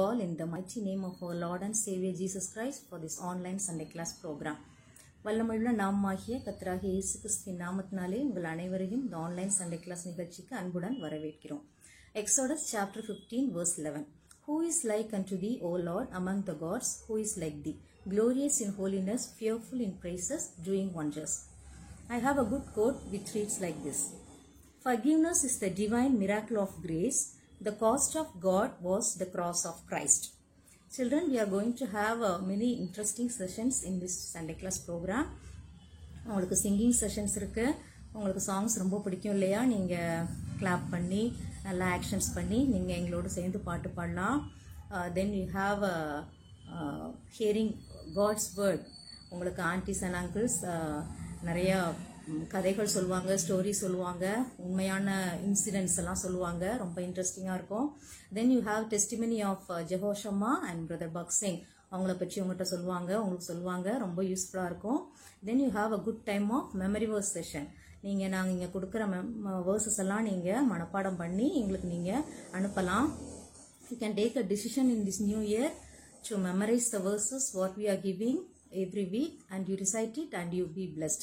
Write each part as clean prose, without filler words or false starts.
all in the mighty name of our Lord and Savior Jesus Christ for this online Sunday class program. வல்லமையுள்ள நாமமாகிய கர்த்தராகிய இயேசு கிறிஸ்துவின் நாமத்தினாலே உங்கள் அனைவரையும் இந்த ஆன்லைன் சண்டே கிளாஸ் நிகழ்ச்சிக்கு அன்புடன் வரவேற்கிறோம். Exodus chapter 15 verse 11. Who is like unto thee, O Lord, among the gods? Who is like thee? Glorious in holiness, fearful in praises, doing wonders. I have a good quote which reads like this. Forgiveness is the divine miracle of grace. The cost of God was the cross of Christ. Children, we are going to have many interesting sessions in this Sunday class program. உங்களுக்கு singing sessions இருக்குது. உங்களுக்கு songs ரொம்ப பிடிக்கும் இல்லையா? நீங்கள் clap பண்ணி நல்லா actions பண்ணி நீங்கள் எங்களோட சேர்ந்து பாட்டு பாடலாம். Then you have hearing God's word. உங்களுக்கு ஆன்டிஸ் அண்ட் அங்கிள்ஸ் நிறையா கதைகள் சொல்லுவாங்க, ஸ்டோரி சொல்லுவாங்க, உண்மையான இன்சிடென்ட்ஸ் எல்லாம் சொல்லுவாங்க. ரொம்ப இன்ட்ரெஸ்டிங்காக இருக்கும். Then you have testimony of Jehoshamma and brother Bakht Singh. அவங்கள பற்றி உங்கள்கிட்ட சொல்லுவாங்க, உங்களுக்கு சொல்லுவாங்க. ரொம்ப யூஸ்ஃபுல்லாக இருக்கும். Then you have a good time of memory verse session. நாங்கள் இங்கே கொடுக்குற வேர்சஸ் எல்லாம் நீங்கள் மனப்பாடம் பண்ணி எங்களுக்கு நீங்கள் அனுப்பலாம். You can take a decision in this new year to memorise the verses what we are giving every week and you recite it and you be blessed.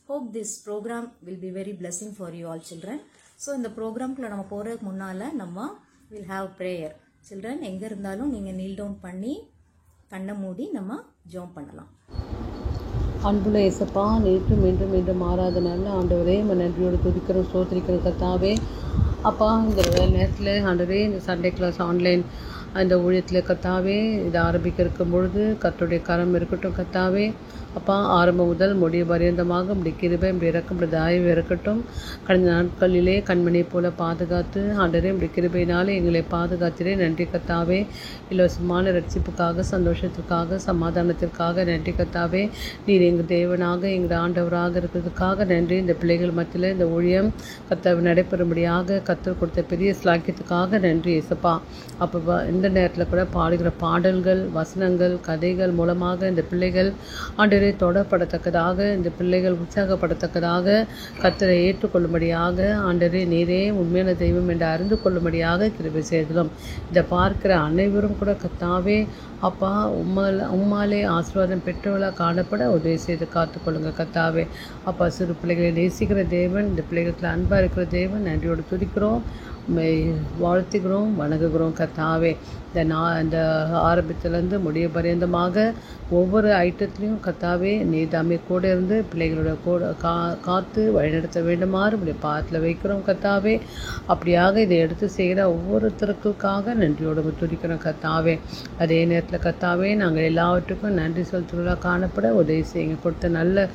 Hope this program will be very blessing for you all children. So இந்த ப்ரோக்ராம்குள்ள நம்ம போகிறதுக்கு முன்னால் நம்ம will have prayer. Children எங்கே இருந்தாலும் நீங்கள் kneel down பண்ணி கண்ணை மூடி நம்ம ஜெபம் பண்ணலாம். அன்புள்ள இயேசப்பா, நேற்றும் மீண்டும் மாறாத நல்ல ஆண்டவரே, நன்றியோடு துதிக்கிறோம், ஸ்தோத்திரிக்கிறோம் கர்த்தாவே. அப்பா, இந்த நேரத்தில் ஆண்டவரே, இந்த சண்டே கிளாஸ் ஆன்லைன் அந்த ஊழியத்தில் கர்த்தாவே இதை ஆரம்பிக்க இருக்கும் பொழுது கர்த்தருடைய கரம் இருக்கட்டும் கர்த்தாவே. அப்பா, ஆரம்பம் முதல் முடிய பரியந்தமாக இப்படி கிருபை, இப்படி இறக்கம், இப்படி தயவு இருக்கட்டும். கடந்த நாட்களிலே கண்மணியை போல பாதுகாத்து ஆண்டரே இப்படி கிருபையினாலே எங்களை பாதுகாத்திரே. நன்றி கர்த்தாவே. இலவசமான ரட்சிப்புக்காக, சந்தோஷத்திற்காக, சமாதானத்திற்காக நன்றி கர்த்தாவே. நீர் எங்கள் தேவனாக, எங்கள் ஆண்டவராக இருக்கிறதுக்காக நன்றி. இந்த பிள்ளைகள் மத்தியில் இந்த ஊழியம் கர்த்தாவை நடைபெறும்படியாக கர்த்தர் கொடுத்த பெரிய ஸ்லாக்கியத்துக்காக நன்றி இயேசப்பா. அப்போ இந்த நேரத்தில் கூட பாடுகிற பாடல்கள், வசனங்கள், கதைகள் மூலமாக இந்த பிள்ளைகள் ஆண்டவரே தொடப்படத்தக்கதாக, இந்த பிள்ளைகள் உற்சாகப்படத்தக்கதாக, கர்த்தரை ஏற்றுக்கொள்ளும்படியாக, ஆண்டவரே நீரே உண்மையான தெய்வம் என்று அறிந்து கொள்ளும்படியாக கிருபை செய்தலும். இதை பார்க்கிற அனைவரும் கூட கர்த்தாவே அப்பா உம்மாலே ஆசீர்வாதம் பெற்றவளாக காணப்பட உதவி செய்து காத்துக்கொள்ளுங்க கர்த்தாவே. அப்பா, சிறு பிள்ளைகளை நேசிக்கிற தேவன், இந்த பிள்ளைகளுக்கு அன்பாக இருக்கிற தேவன், நன்றியோடு துதிக்கிறோம், வாழ்த்துகிறோம், வணங்குகிறோம் கர்த்தாவே. இந்த ஆரம்பத்திலேருந்து முடிய பரியந்தமாக ஒவ்வொரு ஐட்டத்துலேயும் கர்த்தாவே நீர் தாமே கூட இருந்து பிள்ளைகளோட கூட காத்து வழிநடத்த வேண்டுமாறு இப்படி பாத்தில் வைக்கிறோம் கர்த்தாவே. அப்படியாக இதை எடுத்து செய்கிற ஒவ்வொருத்தருக்காக நன்றியோடு துதிக்கிறோம் கர்த்தாவே. அதே நேரத்தில் கர்த்தாவே, நாங்கள் எல்லாவற்றுக்கும் நன்றி செலுத்துவதாக காணப்பட உதவி செய்யுங்க. கொடுத்த நல்ல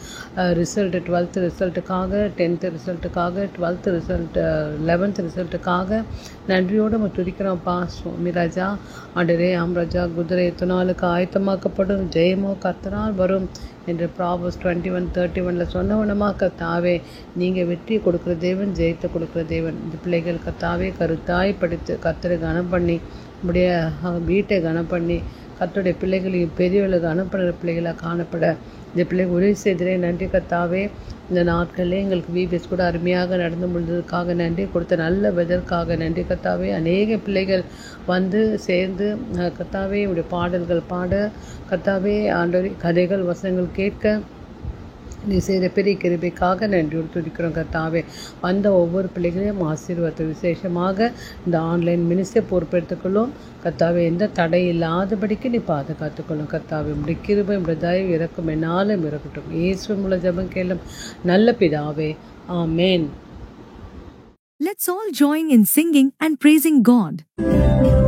result, 12th ரிசல்ட்டுக்காக, 10th ரிசல்ட்டுக்காக, 12th result, 11th ரிசல்ட்டுக்காக நன்றியோடு நம்ம துதிக்கிறோம்ப்பா. சுவாமி ராஜா, ஆண்டரே ஆம்ராஜா, குதிரை எத்தனாலுக்கு ஆயத்தமாக்கப்படும், ஜெயமோ கர்த்தரால் வரும் என்று Proverbs 21:31 சொன்னவனமா கர்த்தாவே. நீங்கள் வெற்றி கொடுக்குற தேவன், ஜெயத்தை கொடுக்குற தேவன். இந்த பிள்ளைகள் கர்த்தாவே கருத்தாய் படித்து கர்த்தரை கனம் பண்ணி, நம்முடைய வீட்டை கனம் பண்ணி, கர்த்தருடைய பிள்ளைகளையும் பெரியவர்களுக்கு அனுப்புகிற பிள்ளைகளாக காணப்பட இந்த பிள்ளைகள் உதவி செய்கிறே. நன்றி கர்த்தாவே. இந்த நாட்களில் எங்களுக்கு விபிஎஸ் கூட அருமையாக நடந்து முடிந்ததுக்காக நன்றி. கொடுத்த நல்ல வெதற்காக நன்றி கர்த்தாவே. அநேக பிள்ளைகள் வந்து சேர்ந்து கர்த்தாவே உடைய பாடல்கள் பாட, கர்த்தாவே ஆண்டவரே கதைகள் வசனங்கள் கேட்க நீ செய்த பெரிய கிருபைக்காக நன்றியோடு துதிக்கிறோம் கர்த்தாவே. வந்த ஒவ்வொரு பிள்ளைகளையும் ஆசீர்வாதத்தை விசேஷமாக இந்த ஆன்லைன் மினிஸ்டரை பொறுப்பெடுத்துக்கொள்ளும் கர்த்தாவே. எந்த தடை இல்லாதபடிக்கு நீ பாதுகாத்துக்கொள்ளும் கர்த்தாவே. இப்படி கிருபை, இப்படி தயவு இறக்கும் என்னாலும் இருக்கட்டும். இயேசு மூலம் ஜெபம் கேளும் நல்ல பிதாவே, ஆமென். Let's all join in singing and praising God. Lord.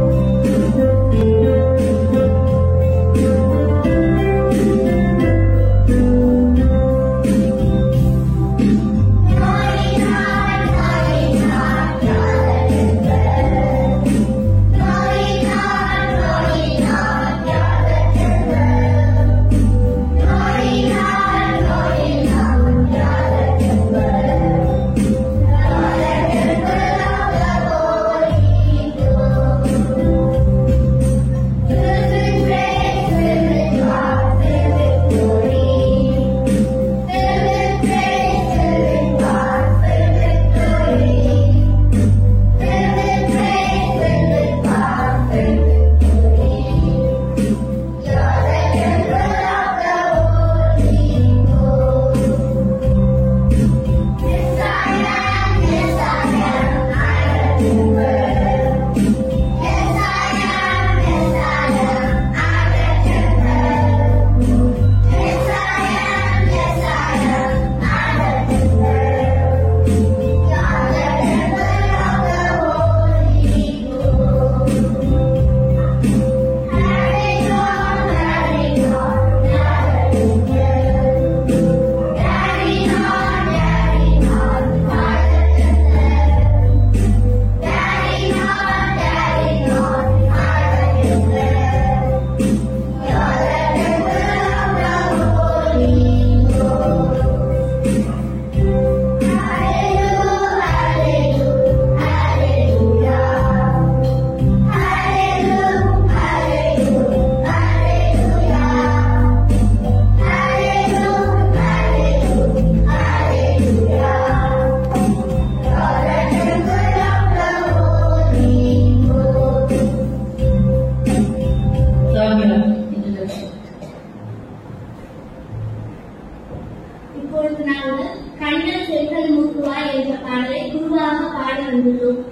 கண்ணல் செல்கள் மூக்குவாய் என்ற பாடலை குருவாக பாட வந்துள்ளோம்.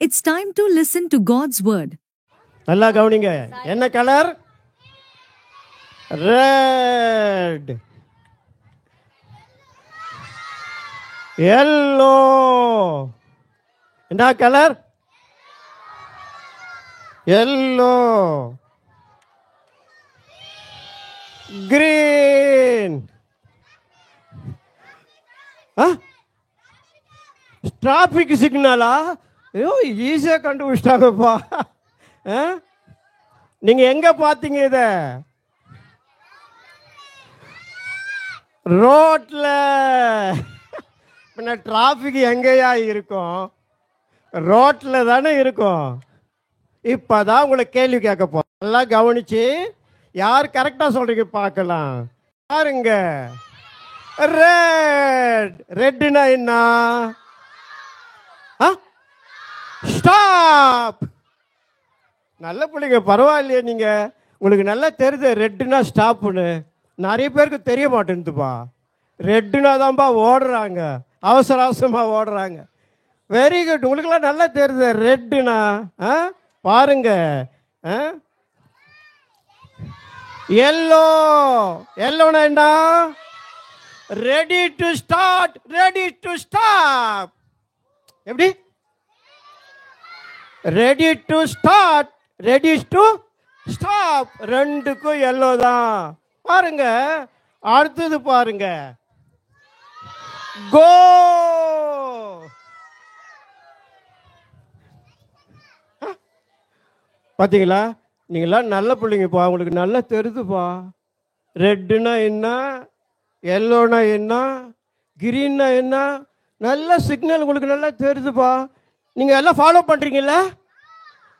It's time to listen to God's word. நல்லா கவனிங்க. என்ன கலர்? ரெட். எல்லோ. என்ன கலர்? எல்லோ. கிரீன். டிராபிக் சிக்னலா? ஐயோ, ஈஸியாக கண்டுபிடிச்சிட்டாங்கப்பா. நீங்க எங்க பார்த்தீங்க? இத ரோட்ல. பின்ன டிராபிக் எங்கேயா இருக்கும்? ரோட்ல தானே இருக்கும். இப்பதான் உங்களை கேள்வி கேட்க போறோம். நல்லா கவனிச்சு யார் கரெக்டா சொல்றீங்க பார்க்கலாம். பாருங்க. ரெட். ரெட்னா என்ன? ஸ்டாப். நல்ல பிள்ளைங்க, பரவாயில்லையே. நீங்க உங்களுக்கு நல்லா தெரியுது ரெட்டுனா ஸ்டாப்னு. நிறைய பேருக்கு தெரிய மாட்டேன்னுப்பா. ரெட்டுனா தான்ப்பா ஓடுறாங்க, அவசர அவசரமா ஓடுறாங்க. Very good. உங்களுக்குலாம் நல்லா தெரியுது ரெட்டுனா. பாருங்க. எல்லோ. எல்லோனா என்ன? Ready to start, ready to stop. எப்படி? Ready to start, ready to stop. ரெண்டுக்கும் எல்லோ தான். பாருங்க. அடுத்தது பாருங்க, கோ. பார்த்தீங்களா? நீங்களாம் நல்ல பிள்ளைங்கப்பா, உங்களுக்கு நல்லா தெரியுதுப்பா. ரெட்டுனா என்ன, எல்லோனா என்ன, கிரீன்னா என்ன, நல்ல சிக்னல் உங்களுக்கு நல்லா தெரியுதுப்பா. நீங்கள் எல்லாம் ஃபாலோ பண்ணுறீங்கள?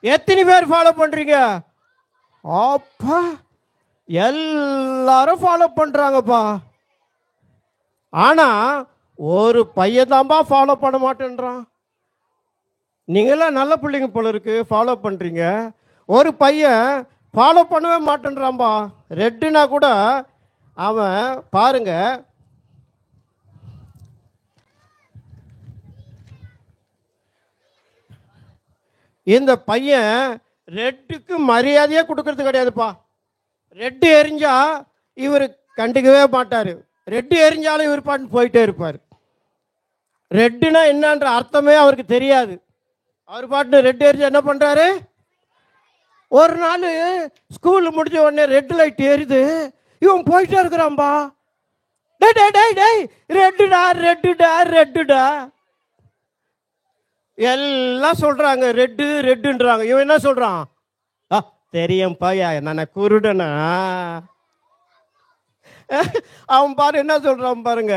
எத்தனை பேர் ஃபாலோ பண்ணுறீங்க? அப்பா, எல்லாரும் ஃபாலோ பண்ணுறாங்கப்பா. ஆனால் ஒரு பையன் தான்ப்பா ஃபாலோ பண்ண மாட்டேன்றான். நீங்களாம் நல்ல பிள்ளைங்க போல இருக்கு, ஃபாலோ பண்ணுறீங்க. ஒரு பையன் ஃபாலோ பண்ணவே மாட்டேன்றான்பா. ரெட்டுனா கூட அவன் பாருங்க, இந்த பையன் ரெட்டுக்கு மரியாதையே கொடுக்கறது கிடையாதுப்பா. ரெட்டு எரிஞ்சா இவர் கண்டுக்கவே மாட்டார். ரெட்டு எரிஞ்சாலும் இவர் பாட்டு போயிட்டே இருப்பார். ரெட்டுனா என்னன்ற அர்த்தமே அவருக்கு தெரியாது. அவர் பாட்டு ரெட்டு எரிஞ்சா என்ன பண்ணுறாரு? ஒரு நாள் ஸ்கூல் முடிஞ்ச உடனே ரெட் லைட் எரியுது, இவன் போயிட்டே இருக்கிறான்பா. டே டே டே டேய், ரெட்டுடா ரெட்டுடா ரெட்டுடா. எல்லாம் சொல்றாங்க ரெட்டு ரெட்டுன்றாங்க. இவன் என்ன சொல்றான்? தெரியும் பையா, நான் குருடனா. அவன் பாரு என்ன சொல்றான் பாருங்க,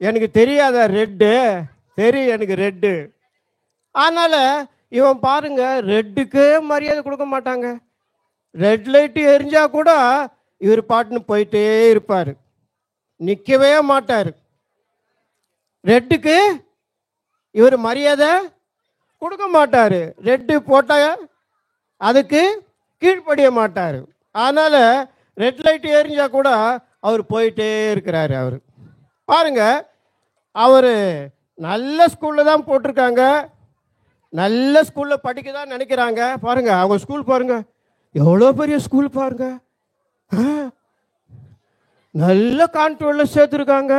எனக்கு தெரியாத ரெட்டு, தெரியும் எனக்கு ரெட்டு. அதனால இவன் பாருங்க, ரெட்டுக்கு மரியாதை கொடுக்க மாட்டாங்க. ரெட் லைட்டு எரிஞ்சா கூட இவர் பாட்டுன்னு போயிட்டே இருப்பார், நிற்கவே மாட்டார். ரெட்டுக்கு இவர் மரியாதை கொடுக்க மாட்டார். ரெட்டு போட்டா அதுக்கு கீழ்ப்படிய மாட்டார். அதனால ரெட் லைட் எரிஞ்சா கூட அவர் போயிட்டே இருக்கிறாரு. அவர் பாருங்க, அவர் நல்ல ஸ்கூல்ல தான் போட்டிருக்காங்க, நல்ல ஸ்கூல்ல படிக்க தான் நினைக்கிறாங்க. பாருங்க அவங்க ஸ்கூல் பாருங்க, எவ்வளோ பெரிய ஸ்கூல் பாருங்க. நல்ல கான்ட்ரோல்ல சேர்த்துருக்காங்க,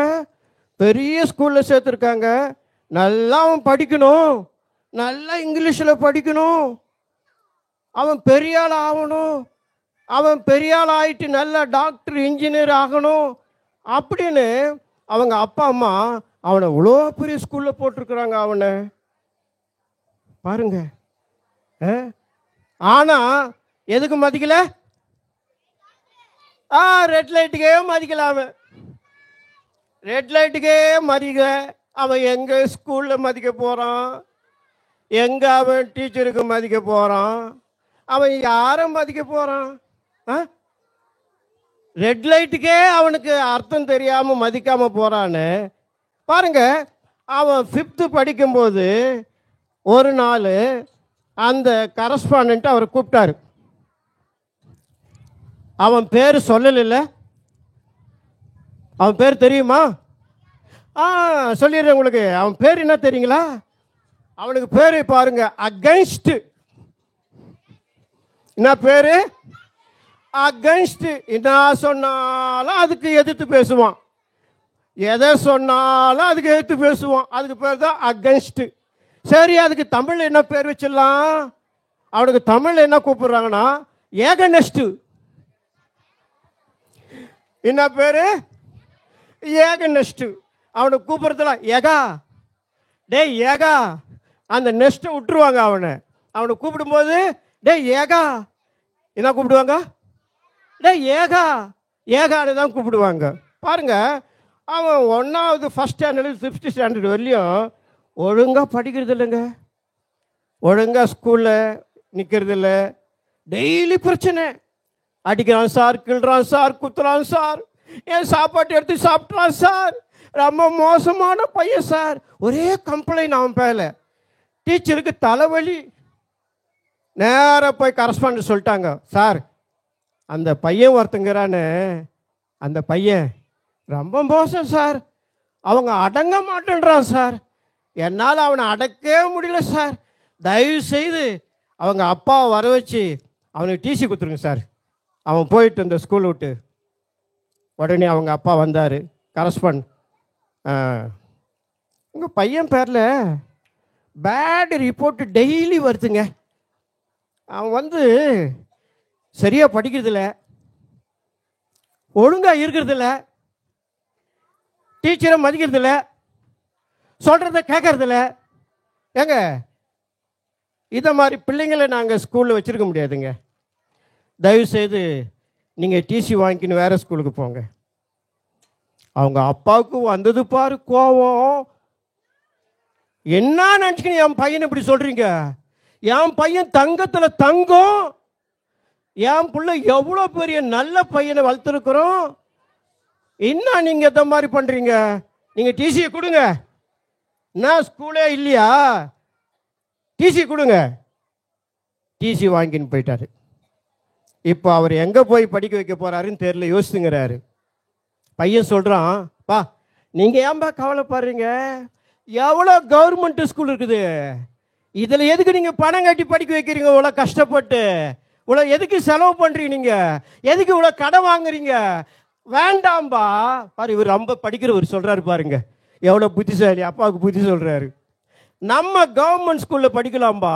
பெரிய ஸ்கூல்ல சேர்த்துருக்காங்க. நல்லா அவன் படிக்கணும், நல்லா இங்கிலீஷில் படிக்கணும், அவன் பெரிய ஆள் ஆகணும், அவன் பெரிய ஆள் ஆகிட்டு நல்ல டாக்டர் இன்ஜினியர் ஆகணும் அப்படின்னு அவங்க அப்பா அம்மா அவனை இவ்வளோ பெரிய ஸ்கூலில் போட்டிருக்கிறாங்க அவனை பாருங்க. ஆனால் எதுக்கு மதிக்கல? ரெட் லைட்டுக்கே மதிக்கல. அவன் ரெட் லைட்டுக்கே மதிக்க, அவன் எங்கே ஸ்கூலில் மதிக்க போகிறான், எங்கே அவன் டீச்சருக்கு மதிக்க போகிறான், அவன் யாரை மதிக்க போகிறான்? ரெட் லைட்டுக்கே அவனுக்கு அர்த்தம் தெரியாமல் மதிக்காமல் போகிறான்னு பாருங்க. அவன் 5th படிக்கும்போது ஒரு நாள் அந்த கரஸ்பாண்டன்ட் அவரை கூப்பிட்டாரு. அவன் பேர் சொல்லல. அவன் பேர் தெரியுமா? சொல்லிடுறேன் உங்களுக்கு. அவன் பேர் என்ன தெரியுங்களா? அவனுக்கு பேர் பாருங்க, அகைன்ஸ்ட். என்ன பேரு? அகைன்ஸ்ட். என்ன சொன்னாலும் அதுக்கு எதிர்த்து பேசுவான், எதை சொன்னாலும் அதுக்கு எதிர்த்து பேசுவான். அதுக்கு பேர் தான் அகைன்ஸ்ட். சரி, அதுக்கு தமிழ் என்ன பேர் வச்சிடலாம்? அவனுக்கு தமிழ் என்ன கூப்பிடுறாங்கன்னா ஏகனஸ்ட். என்ன பேரு? ஏகனஸ்ட். அவனுக்கு கூப்பிடுறதுல ஏகா, டேய் ஏகா, அந்த நெஸ்ட்டை விட்டுருவாங்க. அவனை கூப்பிடும்போது டேய் ஏகா என்ன கூப்பிடுவாங்க? டேய் ஏகா, ஏகான்னு தான் கூப்பிடுவாங்க. பாருங்க, அவன் 1வது 1st ஸ்டாண்டர்டு 5th ஸ்டாண்டர்டு வரலையும் ஒழுங்காக படிக்கிறது இல்லைங்க, ஒழுங்காக ஸ்கூலில் நிற்கிறது இல்லை. டெய்லி பிரச்சனை. அடிக்கிறான் சார், கிள்றான் சார், குத்துறான் சார், என் சாப்பாட்டு எடுத்து சாப்பிட்றான் சார், ரொம்ப மோசமான பையன் சார். ஒரே கம்ப்ளைண்ட் அவன் பேரில். டீச்சருக்கு தலைவலி. நேராக போய் கரஸ்பாண்டன்ட் சொல்லிட்டாங்க, சார் அந்த பையன் ஒருத்தங்கிறானே, அந்த பையன் ரொம்ப மோசம் சார், அவங்க அடங்க மாட்டேன்றான் சார், என்னால் அவனை அடக்கவே முடியல சார், தயவு செய்து அவங்க அப்பாவை வர வச்சு அவனுக்கு டிசி கொடுத்துருங்க சார். அவன் போயிட்டு இந்த ஸ்கூல் விட்டு உடனே அவங்க அப்பா வந்தார். கரஸ்பாண்ட், உங்கள் பையன் பேரில் பேட் ரிப்போர்ட்டு டெய்லி வருதுங்க, அவன் சரியாக படிக்கிறதில்ல, ஒழுங்காக இருக்கிறதில்ல, டீச்சரை மதிக்கிறதில்ல, சொல்கிறத கேட்கறதில்ல. ஏங்க இதை மாதிரி பிள்ளைங்களை நாங்கள் ஸ்கூலில் வச்சுருக்க முடியாதுங்க. தயவுசெய்து நீங்கள் டிசி வாங்கிக்கின்னு வேறு ஸ்கூலுக்கு போங்க. அவங்க அப்பாவுக்கு வந்தது பாரு கோவம். என்ன நினச்சிக்கின்னு என் பையனை இப்படி சொல்கிறீங்க? என் பையன் தங்கத்தில் தங்கம். என் பிள்ளை எவ்வளோ பெரிய நல்ல பையனை வளர்த்துருக்குறோம். என்ன நீங்கள் இந்த மாதிரி பண்ணுறீங்க? நீங்கள் டிசியை கொடுங்க. நான் ஸ்கூலே இல்லையா? டிசி கொடுங்க. டிசி வாங்கின்னு போயிட்டாரு. இப்போ அவர் எங்கே போய் படிக்க வைக்க போகிறாருன்னு தெரியல, யோசிச்சுங்கிறாரு. பையன் சொல்கிறான், பா நீங்கள் ஏன்பா கவலைப்படுறீங்க? எவ்வளோ கவர்மெண்ட் ஸ்கூல் இருக்குது, இதில் எதுக்கு நீங்கள் பணம் கட்டி படிக்க வைக்கிறீங்க? இவ்வளோ கஷ்டப்பட்டு இவ்வளோ எதுக்கு செலவு பண்ணுறீங்க? நீங்கள் எதுக்கு இவ்வளோ கடன் வாங்குறீங்க? வேண்டாம்பா. பாரு, இவர் ரொம்ப படிக்கிறவர் சொல்கிறாரு பாருங்க, எவ்வளோ புத்திசாலி. அப்பாவுக்கு புத்தி சொல்கிறாரு. நம்ம கவர்மெண்ட் ஸ்கூலில் படிக்கலாம்பா,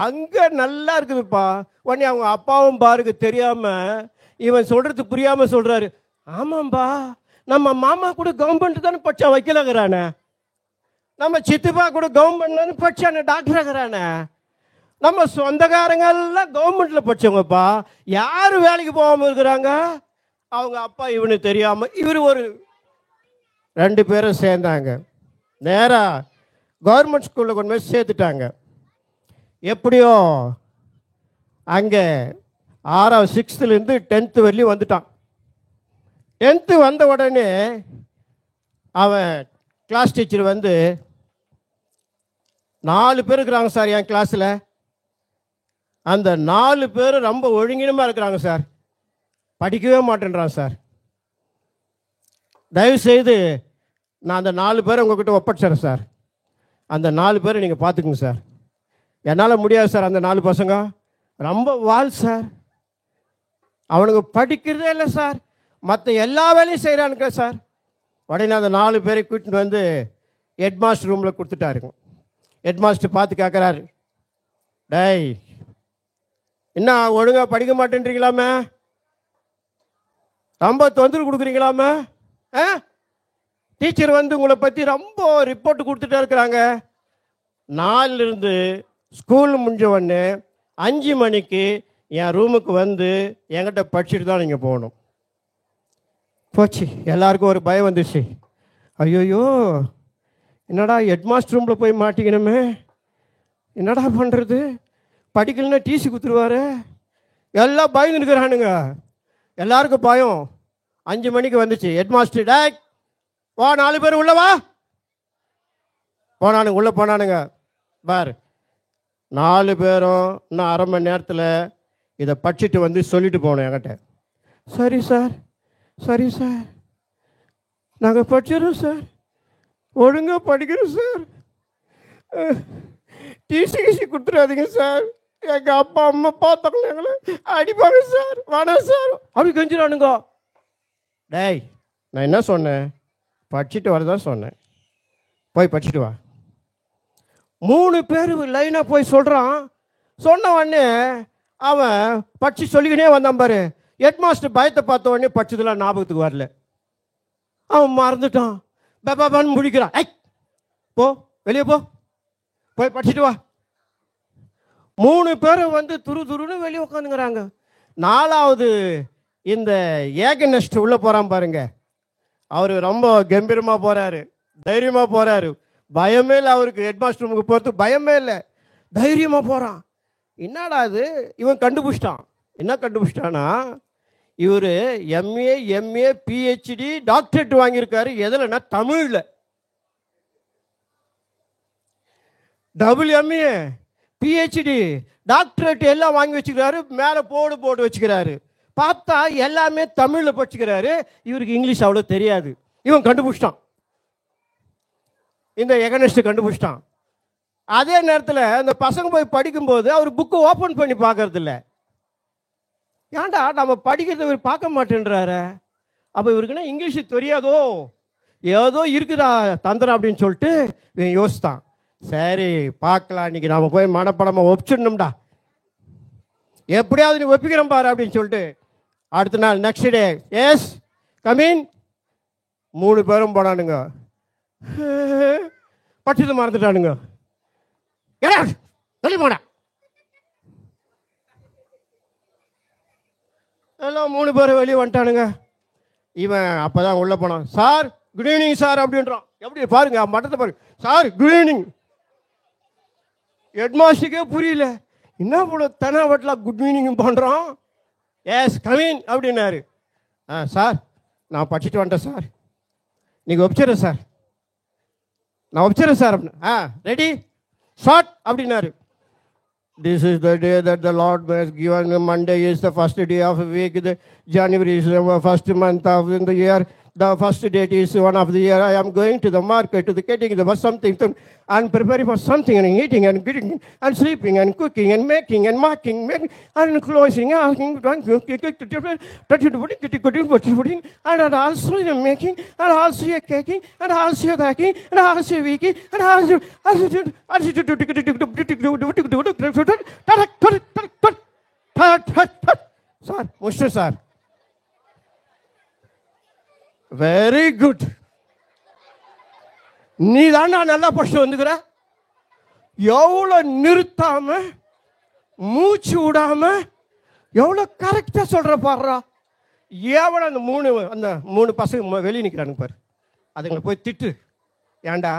அங்கே நல்லா இருக்குதுப்பா. உடனே அவங்க அப்பாவும் பாருங்க தெரியாமல், இவன் சொல்கிறது புரியாமல் சொல்கிறாரு, ஆமாம்பா நம்ம மாமா கூட கவர்மெண்ட் தானே படித்தா வைக்கலங்கிறானே, நம்ம சித்தப்பா கூட கவர்மெண்ட் தானே படித்தானே டாக்டர் ஆகிறானே, நம்ம சொந்தக்காரங்கெல்லாம் கவர்மெண்ட்டில் படித்தவங்கப்பா, யார் வேலைக்கு போகாமல் இருக்கிறாங்க? அவங்க அப்பா இவனுக்கு தெரியாமல் இவர் ஒரு 2 பேரும் சேர்ந்தாங்க, நேராக கவர்மெண்ட் ஸ்கூலில் கொண்டு போய் சேர்த்துட்டாங்க. எப்படியோ அங்கே 6வது 6th டென்த்து வரலையும் வந்துட்டான். 10th வந்த உடனே அவன் கிளாஸ் டீச்சர் வந்து, 4 பேர் இருக்கிறாங்க சார் என் கிளாஸில், அந்த 4 பேரும் ரொம்ப ஒழுங்கினமாக இருக்கிறாங்க சார், படிக்கவே மாட்டேன்றான் சார். தயவுசெய்து நான் அந்த 4 பேரை உங்ககிட்ட ஒப்படைச்சிட்றேன் சார், அந்த 4 பேரை நீங்கள் பார்த்துக்குங்க சார். என்னால் முடியாது சார், அந்த 4 பசங்க ரொம்ப வால் சார், அவனுக்கு படிக்கிறதே இல்லை சார், மற்ற எல்லா வேலையும் செய்கிறானுங்க சார். உடனே அந்த 4 பேரை கூட்டிட்டு வந்து ஹெட் மாஸ்டர் ரூமில் கொடுத்துட்டாருங்க. ஹெட் மாஸ்டர் பார்த்து கேட்குறாரு, டேய் என்ன ஒழுங்காக படிக்க மாட்டேன்றீங்களாமே, ரொம்ப தொந்தரவு கொடுக்குறீங்களாமே, டீச்சர் வந்து உங்களை பற்றி ரொம்ப ரிப்போர்ட் கொடுத்துட்டே இருக்கிறாங்க. 4லிருந்து ஸ்கூல் முடிஞ்ச உடனே 5 மணிக்கு என் ரூமுக்கு வந்து என்கிட்ட படிச்சுட்டு தான் நீங்கள் போகணும். போச்சு, எல்லாருக்கும் ஒரு பயம் வந்துச்சு. ஐயோயோ என்னடா ஹெட் மாஸ்டர் ரூமில் போய் மாட்டிக்கணுமே, என்னடா பண்ணுறது, படிக்கலன்னா டிசி குத்துருவாரு. எல்லாம் பயந்து இருக்கிறானுங்க, எல்லாருக்கும் பயம். 5 மணிக்கு வந்துச்சு. ஹெட் மாஸ்டர், டேய் வா 4 பேர் உள்ள வா. போனானுங்க, உள்ளே போனானுங்க. பார் 4 பேரும் இன்னும் 1/2 மணி நேரத்தில் இதை படிச்சுட்டு வந்து சொல்லிட்டு போனோம் என்கிட்ட. சரி சார், சரி சார், நாங்கள் படிச்சிடறோம் சார், ஒழுங்காக படிக்கிறோம் சார், டிசி கொடுத்துடாதீங்க சார், எங்கள் அப்பா அம்மா பார்த்தாங்களே எங்களை அடிப்பாங்க சார், வேணாம் சார் அப்படி கெஞ்சிடானுங்க. டேய் நான் என்ன சொன்னேன், படிச்சுட்டு வரதான் சொன்னேன், போய் படிச்சுட்டு வா. 3 பேர் லைனாக போய் சொல்கிறான். சொன்ன உடனே அவன் படித்து சொல்லிக்கினே வந்தான் பாரு. ஹெட் மாஸ்டர் பயத்தை பார்த்த உடனே படிச்சதெல்லாம் ஞாபகத்துக்கு வரல, அவன் மறந்துட்டான். பாபான்னு முடிக்கிறான். ஐ போ வெளியே போ, போய் படிச்சுட்டு வா. 3 பேரும் வந்து துருன்னு வெளியே உட்காந்துங்கிறாங்க. 4வது இந்த ஏகனஸ்ட் உள்ளே போகிறான் பாருங்க, அவர் ரொம்ப கம்பீரமாக போகிறாரு, தைரியமாக போகிறாரு, பயமே இல்லை அவருக்கு. ஹெட் மாஸ்டர் ரூமுக்கு போகிறதுக்கு பயமே இல்லை, தைரியமாக போகிறான். என்னடா அது, இவன் கண்டுபிடிச்சிட்டான். என்ன கண்டுபிடிச்சிட்டானா, இவர் எம்ஏ பிஹெச்டி டாக்டரேட் வாங்கியிருக்காரு. எதுலன்னா தமிழில். WMA பிஹெச்டி டாக்டரேட் எல்லாம் வாங்கி வச்சுக்கிறாரு, மேலே போட்டு வச்சுக்கிறாரு. பார்த்தா எல்லாமே தமிழில் படிச்சுக்கிறாரு. இவருக்கு இங்கிலீஷ் அவ்வளோ தெரியாது. இவன் கண்டுபிடிச்சிட்டான், இந்த எகனஸ்ட் கண்டுபிடிச்சிட்டான். அதே நேரத்தில் அந்த பசங்க போய் படிக்கும்போது அவர் புக்கை ஓப்பன் பண்ணி பார்க்கறது இல்லை. ஏன்டா நம்ம படிக்கிறத இவர் பார்க்க மாட்டேன்றாரு, அப்போ இவருக்குன்னா இங்கிலீஷு தெரியாதோ, ஏதோ இருக்குதா தந்திரம் அப்படின்னு சொல்லிட்டு இவன் யோசித்தான். சரி பார்க்கலாம், இன்னைக்கு நாம் போய் மனப்படமாக ஒப்பிச்சிடணும்டா, எப்படியாவது நீ ஒப்பிக்கிறோம் பாரு அப்படின்னு சொல்லிட்டு அடுத்த நாள் நெக்ஸ்ட் டே, எஸ் கமின், 3 பேரும் போனானுங்க. படிச்சது மறந்துட்டானுங்க. சொல்லி போன எல்லாம் 3 பேரும் வெளியே வந்துட்டானுங்க. இவன் அப்பதான் உள்ள போனான். சார் குட் ஈவினிங் சார் அப்படின்றான். எப்படி பாருங்க மட்டத்தை பாருங்க. Sir good evening. ஹெட்மாஸ்டருக்கே புரியல, என்ன போல தெனாவட்டில் குட் ஈவினிங் பண்ணுறான். எஸ் கமின் அப்படின்னாரு. சார் நான் படிச்சுட்டு வந்துட்டேன் சார், நீங்கள் வச்சிடறேன் சார், நான் வச்சிடறேன் சார் அப்படின்னு. ரெடி ஷார்ட் அப்படின்னாரு. This is the day that the Lord has given. Monday is the first day of the week. The January is the first month of the year. The first date is one of the year. I am going to the market, to the getting the something, and preparing for something, and eating, and getting, and sleeping, and cooking, and making, and marking, and closing, asking, and also making, and also caking, and also baking, and also weeking, and also sir முடிச்சு sir. Very good. நீ தாண்டா நல்லா படிச்சு வந்துக்கிற. எவ்வளோ நிறுத்தாம மூச்சு விடாம எவ்வளோ கரெக்டா சொல்ற பாடுறா. எவ்வளோ அந்த மூணு பசங்க வெளியே நிற்கிறானுங்க பாரு, அதுங்களை போய் திட்டு. ஏண்டா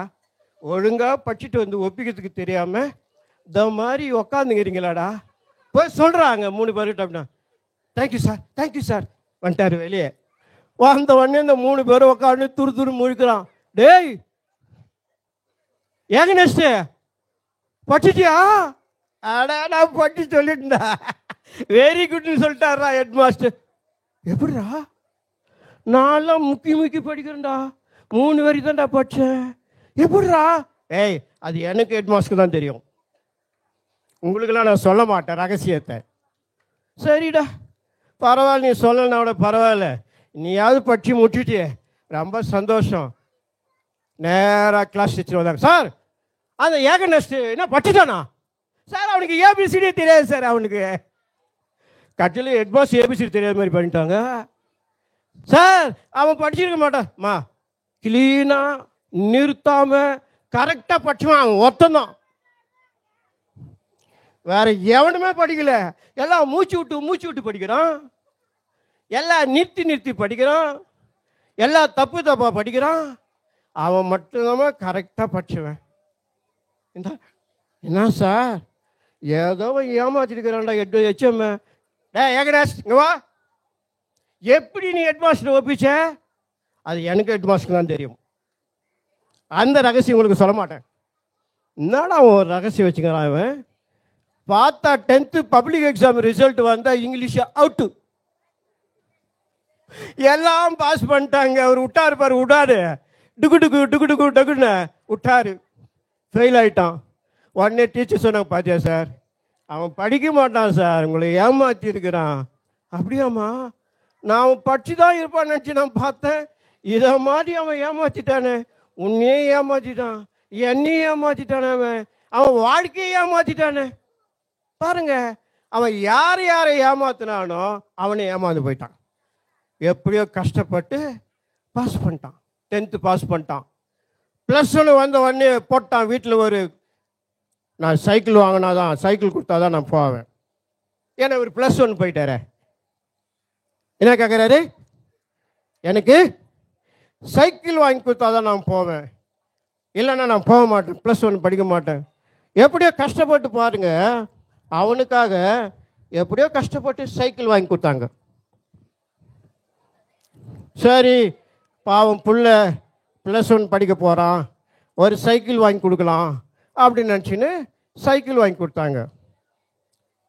ஒழுங்கா படிச்சுட்டு வந்து ஒப்பிக்கிறதுக்கு தெரியாம இந்த மாதிரி உக்காந்துங்கிறீங்களாடா போய் சொல்றாங்க 3 பேர்கிட்ட. அப்படின்னா தேங்க்யூ சார், தேங்க்யூ சார் வந்துட்டாரு வெளியே. வந்த உடனே இந்த 3 பேரும் உட்காந்து துரு துரு முழிக்கிறான். டேய் ஏங்க நெக்ஸ்ட் படிச்சிட்டியா? அடா நான் படிச்சு சொல்லிட்டா. வெரி குட்னு சொல்லிட்டாரா ஹெட் மாஸ்டர். எப்படிடா? நான்லாம் முக்கி முக்கி படிக்கிறேன்டா, 3 வரைக்கும் தான்டா படிச்சேன். எப்படிடா? ஏய் அது எனக்கு ஹெட் மாஸ்டருக்கு தான் தெரியும், உங்களுக்கெல்லாம் நான் சொல்ல மாட்டேன் ரகசியத்தை. சரிடா பரவாயில்ல, நீ சொல்லலைன்னா கூட பரவாயில்ல, நீயாவது படிச்சு முடிச்சுட்டு ரொம்ப சந்தோஷம். நேராக கிளாஸ் டீச்சர் வந்தாங்க. சார் அந்த ஏக நெஸ்ட் என்ன படிச்சுட்டானா சார்? அவனுக்கு ஏபிசிடியே தெரியாது சார். அவனுக்கு கட்டில ஹெட் பாஸ் ஏபிசிடி தெரியாத மாதிரி பண்ணிட்டாங்க சார். அவன் படிச்சிருக்க மாட்டான்மா, கிளீனா நிறுத்தாம கரெக்டாக படிச்சுவான். அவன் ஒருத்தந்தான், வேற எவனுமே படிக்கல. எல்லாம் மூச்சு விட்டு படிக்கிறான், எல்லாம் நிறுத்தி நிறுத்தி படிக்கிறான், எல்லாம் தப்பு தப்பா படிக்கிறான். அவன் மட்டும்தான் கரெக்டாக படிச்சுவேன். என்ன சார் ஏதோ ஏமாத்திருக்கிறான்டா ஹெச்எம். ஏகராஜ் இங்க வா. எப்படி நீ ஹெட் மாஸ்டர் ஒப்பிச்ச? அது எனக்கு ஹெட் மாஸ்டருக்கு தான் தெரியும். அந்த ரகசியம் உங்களுக்கு சொல்ல மாட்டேன். என்னடா அவன் ரகசியம் வச்சுக்கிறான் அவன்? பார்த்தா 10th பப்ளிக் எக்ஸாம் ரிசல்ட் வந்தா இங்கிலீஷ் அவுட்டு. எல்லாம் பாஸ் பண்ணிட்டாங்க. அவர் விட்டாரு பாரு, விடாரு டுக்கு டுக்கு டுக்கு டுக்கு டக்குன்னு விட்டாரு. ஃபெயில் ஆயிட்டான். உடனே டீச்சர் சொன்னாங்க, பாத்தியா சார் அவன் படிக்க மாட்டான் சார், உங்களை ஏமாற்றி இருக்கிறான். அப்படியாம்மா? நான் அவன் படிச்சு தான் இருப்பான்னு நினச்சி நான் பார்த்தேன். இதை மாதிரி அவன் ஏமாற்றிட்டானே, உன்னையே ஏமாற்றிட்டான், என்னையும் ஏமாற்றிட்டானே, அவன் வாழ்க்கையை ஏமாற்றிட்டானே. பாருங்க, அவன் யாரை ஏமாத்தினானோ அவனை ஏமாந்து போயிட்டான். எப்படியோ கஷ்டப்பட்டு பாஸ் பண்ணிட்டான். 10th பாஸ் பண்ணிட்டான். +1 வந்த உடனே போட்டான் வீட்டில் ஒரு, நான் சைக்கிள் வாங்கினாதான், சைக்கிள் கொடுத்தாதான் நான் போவேன். ஏன்னா ஒரு +1 போயிட்டாரு. என்ன கேட்குறாரு? எனக்கு சைக்கிள் வாங்கி கொடுத்தாதான் நான் போவேன், இல்லைன்னா நான் போக மாட்டேன், +1 படிக்க மாட்டேன். எப்படியோ கஷ்டப்பட்டு பாருங்க, அவனுக்காக எப்படியோ கஷ்டப்பட்டு சைக்கிள் வாங்கி கொடுத்தாங்க. சரி பாவம் புள்ள +1 படிக்க போகிறான், ஒரு சைக்கிள் வாங்கி கொடுக்கலாம் அப்படின்னு நினச்சின்னு சைக்கிள் வாங்கி கொடுத்தாங்க.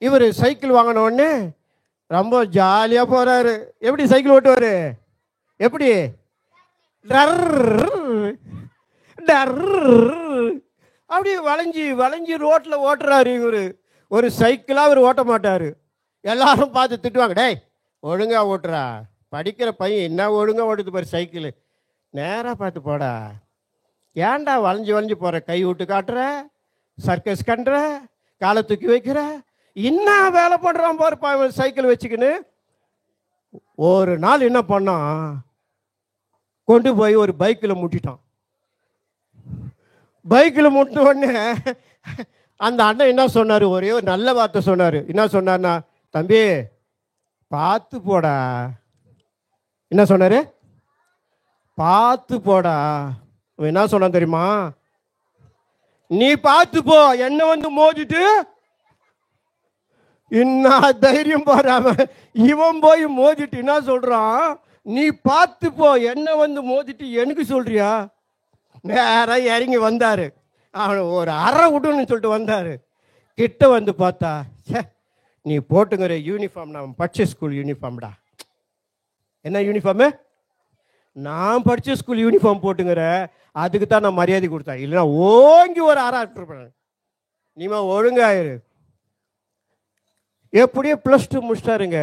இவர் சைக்கிள் வாங்கின உடனே ரொம்ப ஜாலியாக போகிறாரு. எப்படி சைக்கிள் ஓட்டுவார்? எப்படி? டர் டர் அப்படி வளைஞ்சி வளைஞ்சி ரோட்டில் ஓட்டுறாரு. இவர் ஒரு சைக்கிளாக அவர் ஓட்ட மாட்டார். எல்லாரும் பார்த்து திட்டுவாங்க, டேய் ஒழுங்கா ஓட்டுறா, படிக்கிற பையன் என்ன ஒழுங்காக ஓட்டுது பாரு சைக்கிள், நேராக பார்த்து போடா, ஏன்டா வளைஞ்சி வளைஞ்சி போகிற, கை விட்டு காட்டுற, சர்க்கஸ் கண்டுற, காலை தூக்கி வைக்கிற, என்ன வேலை பண்ணுறான் பாருப்பா சைக்கிள் வச்சுக்கின்னு. ஒரு நாள் என்ன பண்ணான், கொண்டு போய் ஒரு பைக்கில் முட்டிட்டான். பைக்கில் முட்டின உடனே அந்த அண்ணன் என்ன சொன்னார், ஒரே ஒரு நல்ல வார்த்தை சொன்னார். என்ன சொன்னார்னா, தம்பி பார்த்து போடா. என்ன சொன்னார்? பார்த்து போடா. அவன் என்ன சொன்னான் தெரியுமா? நீ பார்த்து போ, என்ன வந்து மோதிட்டு. என்ன தைரியம் பாரு, இவன் போய் மோதிட்டு என்ன சொல்றான், நீ பார்த்து போ, என்ன வந்து மோதிட்டு எனக்கு சொல்றியா? நேரா இறங்கி வந்தாரு. அவனை ஒரு அரை விடுன்னு சொல்லிட்டு வந்தாரு. கிட்ட வந்து பார்த்தா, நீ போட்டுங்கிற யூனிஃபார்ம் நான் படிச்ச ஸ்கூல் யூனிஃபார்ம்டா. என்ன யூனிஃபார்மு? நான் படித்த ஸ்கூல் யூனிஃபார்ம் போட்டுங்கிற. அதுக்கு தான் நான் மரியாதை கொடுத்தேன். இல்லைன்னா ஓங்கி ஒரு அரை இருப்பேன். நீமா ஒழுங்காயிரு. எப்படியே +2 முடிச்சிட்டாருங்க.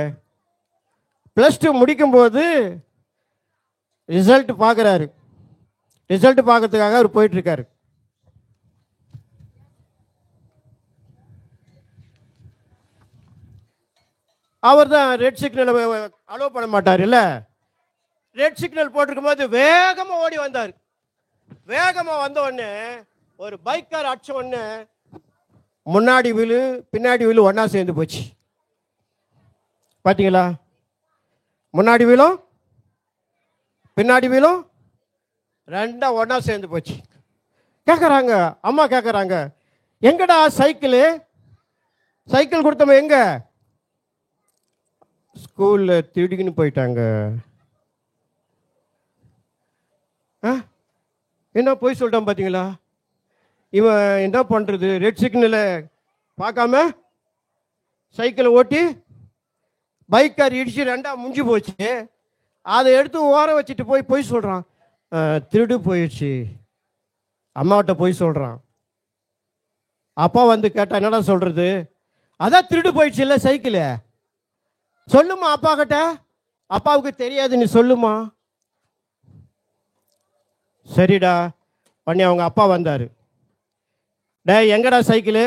+2 முடிக்கும்போது ரிசல்ட் பார்க்குறாரு. ரிசல்ட் பார்க்கறதுக்காக அவர் போயிட்டுருக்காரு. அவர் தான் ரெட் சிக்னலை அலோவ் பண்ண மாட்டார் இல்லை. ரெட் சிக்னல் போட்டிருக்கும் போது வேகமாக ஓடி வந்தார். வேகமாக வந்த உடனே ஒரு பைக்கார் அடிச்ச உடனே முன்னாடி வீலு பின்னாடி வீலு ஒன்றா சேர்ந்து போச்சு. பார்த்தீங்களா? முன்னாடி வீலும் பின்னாடி வீலும் ரெண்டா ஒன்றா சேர்ந்து போச்சு. கேட்குறாங்க, அம்மா கேட்குறாங்க, எங்கடா சைக்கிள் கொடுத்தவங்க எங்க? ஸ்கூலில் திருடிக்கின்னு போயிட்டாங்க. என்ன போய் சொல்லிட்டான் பார்த்தீங்களா? இவன் என்ன பண்ணுறது, ரெட் சிக்னலை பார்க்காம சைக்கிளை ஓட்டி பைக்கார் இடிச்சு ரெண்டா முடிஞ்சு போச்சு. அதை எடுத்து ஓர வச்சுட்டு போய் சொல்கிறான், திருடு போயிடுச்சு. அம்மாவிட்ட போய் சொல்கிறான். அப்பா வந்து கேட்டா என்னடா சொல்கிறது? அதான் திருடு போயிடுச்சு இல்லை சைக்கிளு. சொல்லுமா அப்பா கிட்ட. அப்பாவுக்கு தெரியாது, நீ சொல்லுமா. சரிடா. பண்ணி அவங்க அப்பா வந்தார். எங்கடா சைக்கிளு?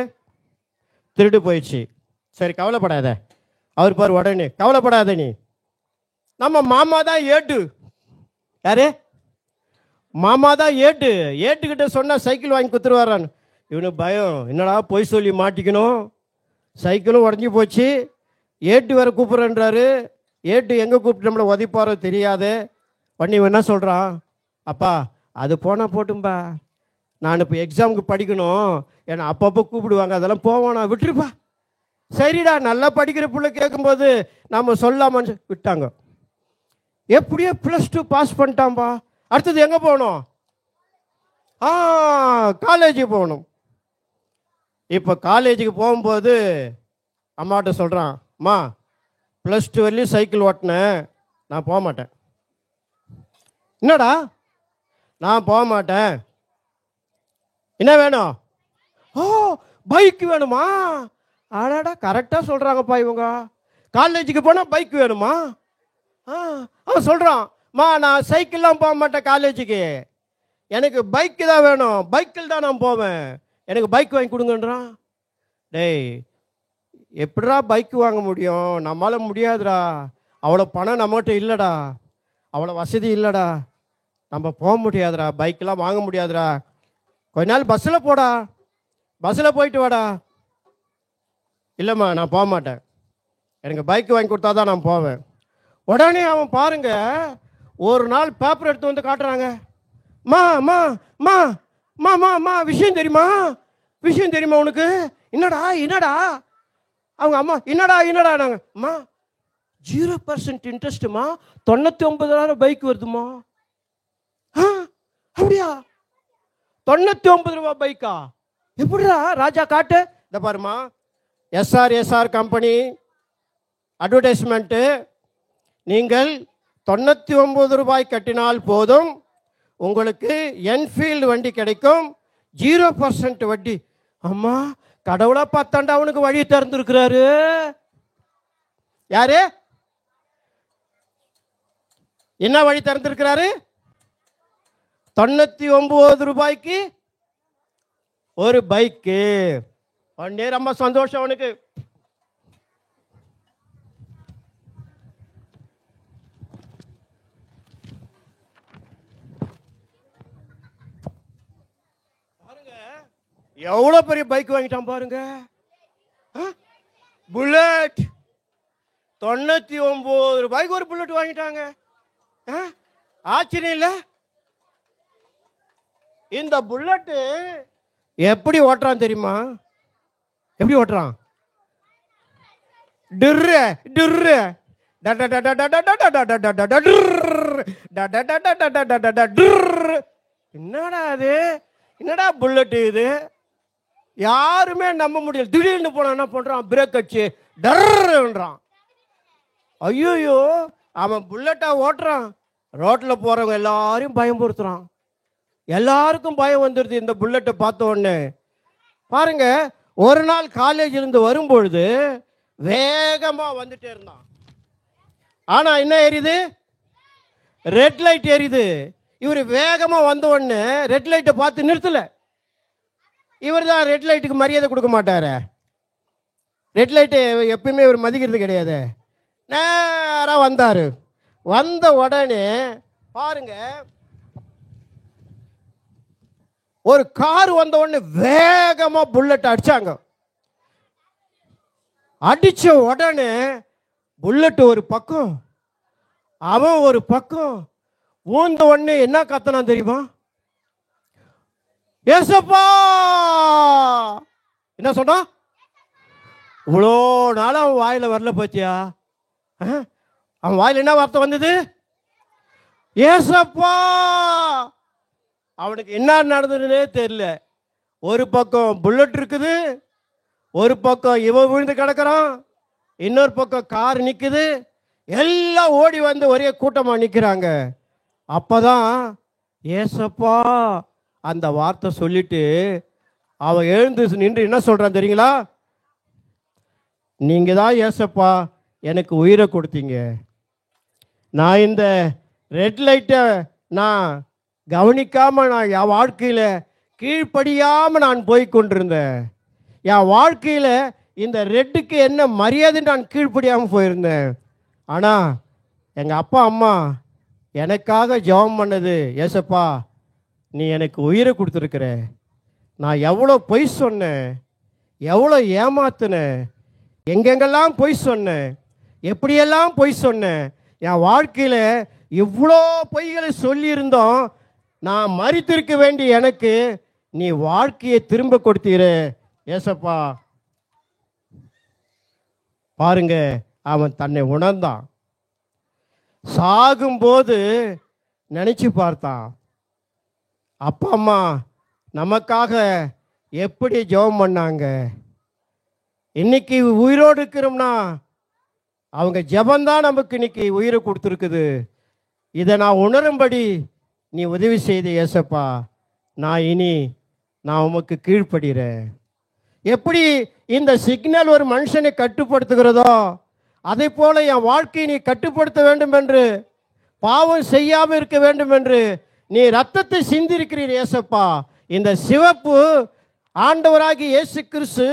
திருடு போயிடுச்சு. சரி கவலைப்படாத. அவர் பாரு உடனே, கவலைப்படாத நீ, நம்ம மாமா தான் ஏட்டு. யாரு? மாமா தான் ஏட்டு. ஏட்டுக்கிட்ட சொன்னால் சைக்கிள் வாங்கி கொடுத்துருவாரான்னு. இவனுக்கு பயம், என்னடா போய் சொல்லி மாட்டிக்கணும். சைக்கிளும் உடஞ்சி போச்சு, ஏட்டு வேற கூப்பிட்றன்றாரு. ஏட்டு எங்கே கூப்பிட்டு நம்மளை உதைப்பாரோ தெரியாது. பண்ணி என்ன சொல்கிறான், அப்பா அது போனால் போட்டும்பா, நான் இப்போ எக்ஸாமுக்கு படிக்கணும், ஏன்னா அப்பப்போ கூப்பிடுவாங்க, அதெல்லாம் போவானா, விட்டுருப்பா. சரிடா, நல்லா படிக்கிற பிள்ளை கேட்கும்போது நம்ம சொல்லாமன்னு விட்டாங்க. எப்படியோ +2 பாஸ் பண்ணிட்டான்பா. அடுத்தது எங்கே போகணும்? காலேஜுக்கு போகணும். இப்போ காலேஜுக்கு போகும்போது அம்மாட்ட சொல்கிறான், அம்மா +2 வரையிலும் சைக்கிள் ஓட்டினேன், நான் போக மாட்டேன். என்னடா? நான் போக மாட்டேன். என்ன வேணும்? பைக் வேணுமா? ஆடாடா, கரெக்டாக சொல்கிறாங்கப்பா இவங்க. காலேஜுக்கு போனால் பைக் வேணுமா? அவன் சொல்கிறான், நான் சைக்கிள்லாம் போக மாட்டேன் காலேஜுக்கு, எனக்கு பைக்கு தான் வேணும், பைக்கில் தான் நான் போவேன், எனக்கு பைக் வாங்கி கொடுங்கன்றான். டேய், எப்படிடா பைக்கு வாங்க முடியும்? நம்மளால முடியாதுடா, அவ்வளோ பணம் நம்மகிட்ட இல்லைடா, அவ்வளோ வசதி இல்லைடா, நம்ம போக முடியாதுடா, பைக்கெலாம் வாங்க முடியாதுடா, கொஞ்ச நாள் பஸ்ஸில் போடா, பஸ்ஸில் போயிட்டு வாடா. இல்லைம்மா நான் போக மாட்டேன், எனக்கு பைக்கு வாங்கி கொடுத்தா தான் நான் போவேன். உடனே அவன் பாருங்க, ஒரு நாள் பேப்பர் எடுத்து வந்து காட்டுறாங்க. மா மா மா மா மா மா விஷயம் தெரியுமா? விஷயம் தெரியுமா உனக்கு? என்னடா என்னடா? அவங்க அம்மா என்னடா நாங்கள், அம்மா 0% இன்ட்ரெஸ்ட்டுமா, 99,000 பைக் வருதுமா. அப்படியா? 99 ரூபா பைக்கா? எப்படிடா ராஜா காட்டு. இந்த பாருமா, எஸ்ஆர் கம்பெனி அட்வர்டைஸ்மெண்ட்டு, நீங்கள் 99 ரூபாய் கட்டினால் போதும், உங்களுக்கு என்ஃபீல்டு வண்டி கிடைக்கும், 0% வட்டி. அம்மா, கடவுளா பார்த்தாண்டா அவனுக்கு வழி திறந்துருக்கிறாரு. யாரு? என்ன வழி திறந்துருக்கிறாரு? 99 ரூபாய்க்கு ஒரு பைக்கு. உடனே ரொம்ப சந்தோஷம் அவனுக்கு. எவ்வளோ பெரிய பைக் வாங்கிட்டான் பாருங்க. புல்லட் 99 ரூபாய்க்கு ஒரு புல்லட் வாங்கிட்டாங்க. ஆச்சரியம் இல்லை? இந்த புல்லட்டு எப்படி ஓட்டுறான் தெரியுமா? எப்படி ஓட்டுறான்? டிர்ரு டிர்ரு என்னடா அது? என்னடா புல்லட்டு இது? யாருமே நம்ப முடியல. திடீர்னு போனா என்ன பண்றான்? பிரேக் அடிச்சு டர்ன்றான். ஐயோ, அவன் புல்லட்டா ஓட்டுறான். ரோட்ல போறவங்க எல்லாரையும் பயம்படுத்துறான். எல்லாருக்கும் பயம் வந்துடுது இந்த புல்லட்டை பார்த்த உடனே. பாருங்க, ஒரு நாள் காலேஜ் இருந்து வரும்பொழுது வேகமா வந்துட்டே இருந்தான். ஆனா என்ன எரியுது? ரெட் லைட் எரியுது. இவர் வேகமா வந்த உடனே ரெட் லைட்டை பார்த்து நிறுத்தல. இவர் தான் ரெட் லைட்டுக்கு மரியாதை கொடுக்க மாட்டாரு. ரெட் லைட்டு எப்பயுமே இவர் மதிக்கிறது கிடையாது. நேராக வந்தாரு. வந்த உடனே பாருங்க, ஒரு கார் வந்த உடனே வேகமா புல்லட் அடிச்சாங்க. அடிச்ச உடனே புல்லட் ஒரு பக்கம், அவன் ஒரு பக்கம். ஊந்த உடனே என்ன கத்தனா தெரியுமா? ஏசப்பா! என்ன சொன்னா? இவ்வளோ நாள் அவன் வாயில வரல பத்தியா? அவன் வாயில என்ன வார்த்தை வந்தது? ஏசப்பா! அவனுக்கு என்ன நடந்ததுன்னே தெரியல. ஒரு பக்கம் புல்லட் இருக்குது, ஒரு பக்கம் இவன் விழுந்து கிடக்கிறான், இன்னொரு பக்கம் கார் நிக்குது. எல்லாம் ஓடி வந்து ஒரே கூட்டமா நிக்கிறாங்க. அப்பதான் ஏசப்பா அந்த வார்த்தை சொல்லிட்டு அவன் எழுந்து நின்று என்ன சொல்றான் தெரியுங்களா? நீங்க தான் ஏசப்பா எனக்கு உயிரை கொடுத்தீங்க. நான் இந்த ரெட் லைட்டை நான் கவனிக்காம நான் என் வாழ்க்கையில கீழ்ப்படியாம நான் போய் கொண்டிருந்தேன். என் வாழ்க்கையில இந்த ரெட்டுக்கு என்ன மரியாதை நான் கீழ்ப்படியாம போயிருந்தேன். ஆனா எங்க அப்பா அம்மா எனக்காக ஜெபம் பண்ணது, ஏசப்பா நீ எனக்கு உயிரை கொடுத்துருக்கிற. நான் எவ்வளோ பொய் சொன்னேன், எவ்வளோ ஏமாத்தினேன், எங்கெங்கெல்லாம் பொய் சொன்னேன், எப்படியெல்லாம் பொய் சொன்னேன். என் வாழ்க்கையில் இவ்வளோ பொய்களை சொல்லியிருந்தோம். நான் மரித்திருக்க வேண்டிய எனக்கு நீ வாழ்க்கையை திரும்ப கொடுத்தீர ஏசப்பா. பாருங்க, அவன் தன்னை உணர்ந்தான். சாகும்போது நினைச்சு பார்த்தான், அப்பா அம்மா நமக்காக எப்படி ஜெபம் பண்ணாங்க. இன்னைக்கு உயிரோடு இருக்கிறோம்னா அவங்க ஜெபந்தான் நமக்கு இன்னைக்கு உயிரை கொடுத்துருக்குது. இதை நான் உணரும்படி நீ உதவி செய்த ஏசப்பா. நான் உமக்கு கீழ்ப்படுகிறேன். எப்படி இந்த சிக்னல் ஒரு மனுஷனை கட்டுப்படுத்துகிறதோ அதை போல என் வாழ்க்கையை நீ கட்டுப்படுத்த வேண்டும் என்று, பாவம் செய்யாமல் இருக்க வேண்டும் என்று நீ ரத்தத்தை சிந்திருக்கிறீர் ஏசப்பா. இந்த சிவப்பு ஆண்டவராகி இயேசு கிறிஸ்து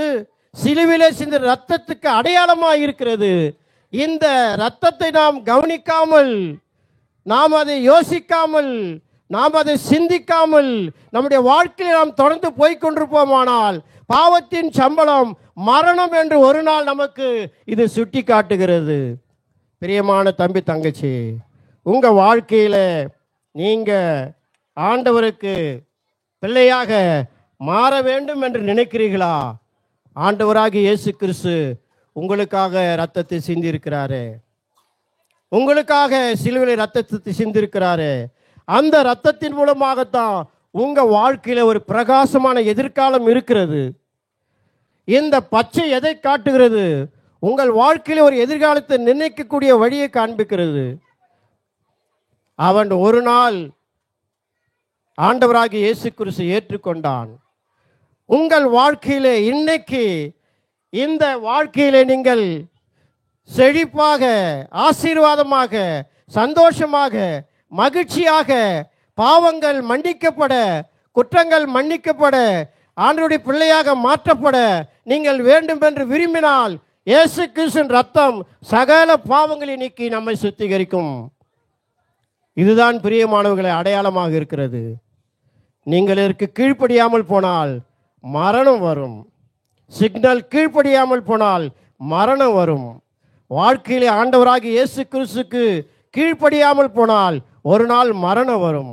சிலுவிலே சிந்த ரத்தத்துக்கு அடையாளமாக இருக்கிறது. இந்த ரத்தத்தை நாம் கவனிக்காமல், நாம் அதை யோசிக்காமல், நாம் அதை சிந்திக்காமல் நம்முடைய வாழ்க்கையில் நாம் தொடர்ந்து போய்கொண்டிருப்போமானால் பாவத்தின் சம்பளம் மரணம் என்று ஒரு நாள் நமக்கு இது சுட்டி காட்டுகிறது. பிரியமான தம்பி தங்கச்சி, உங்க வாழ்க்கையில நீங்க ஆண்டவருக்கு பிள்ளையாக மாற வேண்டும் என்று நினைக்கிறீர்களா? ஆண்டவராகிய இயேசு கிறிஸ்து உங்களுக்காக ரத்தத்தை சிந்திருக்கிறாரு. உங்களுக்காக சிலுவையில் ரத்தத்தை சிந்திருக்கிறாரு. அந்த ரத்தத்தின் மூலமாகத்தான் உங்க வாழ்க்கையில ஒரு பிரகாசமான எதிர்காலம் இருக்கிறது. இந்த பச்சை எதை காட்டுகிறது? உங்கள் வாழ்க்கையில ஒரு எதிர்காலத்தை நிர்ணயிக்கக்கூடிய வழியை காண்பிக்கிறது. அவன் ஒரு நாள் ஆண்டவராகிய இயேசு கிறிஸ்து ஏற்றுக்கொண்டான். உங்கள் வாழ்க்கையிலே இன்னைக்கு இந்த வாழ்க்கையிலே நீங்கள் செழிப்பாக, ஆசீர்வாதமாக, சந்தோஷமாக, மகிழ்ச்சியாக, பாவங்கள் மன்னிக்கப்பட, குற்றங்கள் மன்னிக்கப்பட, ஆண்டவருடைய பிள்ளையாக மாற்றப்பட நீங்கள் வேண்டும் என்று விரும்பினால் இயேசு கிறிஸ்துவின் ரத்தம் சகல பாவங்களை நீக்கி நம்மை சுத்திகரிக்கும். இதுதான் பிரியமானவர்களை அடையாளமாக இருக்கிறது. நீங்கள் இதற்கு கீழ்ப்படியாமல் போனால் மரணம் வரும். சிக்னல் கீழ்ப்படியாமல் போனால் மரணம் வரும். வாழ்க்கையிலே ஆண்டவராகிய இயேசு கிறிஸ்துக்கு கீழ்ப்படியாமல் போனால் ஒரு நாள் மரணம் வரும்.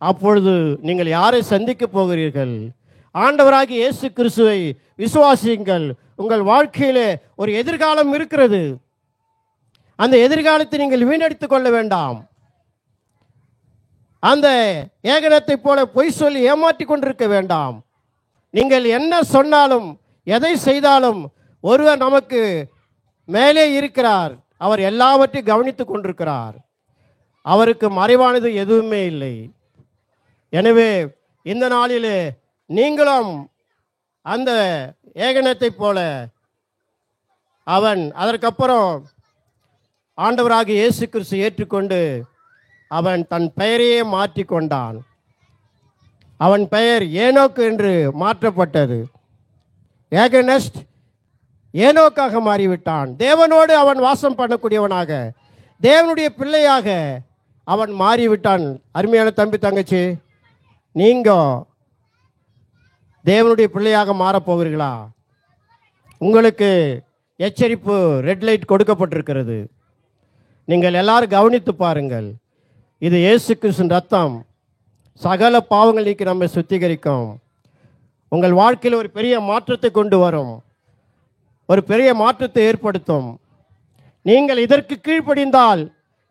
அப்பொழுது நீங்கள் யாரை சந்திக்க போகிறீர்கள்? ஆண்டவராகிய இயேசு கிறிஸ்துவை விசுவாசியுங்கள். உங்கள் வாழ்க்கையிலே ஒரு எதிர்காலம் இருக்கிறது. அந்த எதிர்காலத்தை நீங்கள் வீணடித்துக் கொள்ள வேண்டாம். அந்த ஏகனத்தை போல பொய் சொல்லி ஏமாற்றிக் கொண்டிருக்க வேண்டாம். நீங்கள் என்ன சொன்னாலும் எதை செய்தாலும் ஒருவர் நமக்கு மேலே இருக்கிறார். அவர் எல்லாவற்றையும் கவனித்துக் கொண்டிருக்கிறார். அவருக்கு மறைவானது எதுவுமே இல்லை. எனவே இந்த நாளிலே நீங்களும் அந்த ஏகனத்தை போல அவன் அதற்கப்புறம் ஆண்டவராகிய இயேசு கிறிஸ்து ஏற்றுக்கொண்டு அவன் தன் பெயரையே மாற்றிக்கொண்டான். அவன் பெயர் ஏனோக்கு என்று மாற்றப்பட்டது. ஏகனஸ்ட் ஏனோக்காக மாறிவிட்டான். தேவனோடு அவன் வாசம் பண்ணக்கூடியவனாக, தேவனுடைய பிள்ளையாக அவன் மாறிவிட்டான். அருமையான தம்பி தங்கச்சி, நீங்க தேவனுடைய பிள்ளையாக மாறப்போவீர்களா? உங்களுக்கு எச்சரிப்பு, ரெட் லைட் கொடுக்கப்பட்டிருக்கிறது. நீங்கள் எல்லாரும் கவனித்து பாருங்கள். இது இயேசு கிறிஸ்துவின் ரத்தம் சகல பாவங்கள் நீக்கி நம்மை சுத்திகரிக்கும். உங்கள் வாழ்க்கையில் ஒரு பெரிய மாற்றத்தை கொண்டு வரும், ஒரு பெரிய மாற்றத்தை ஏற்படுத்தும். நீங்கள் இதற்கு கீழ்ப்படிந்தால்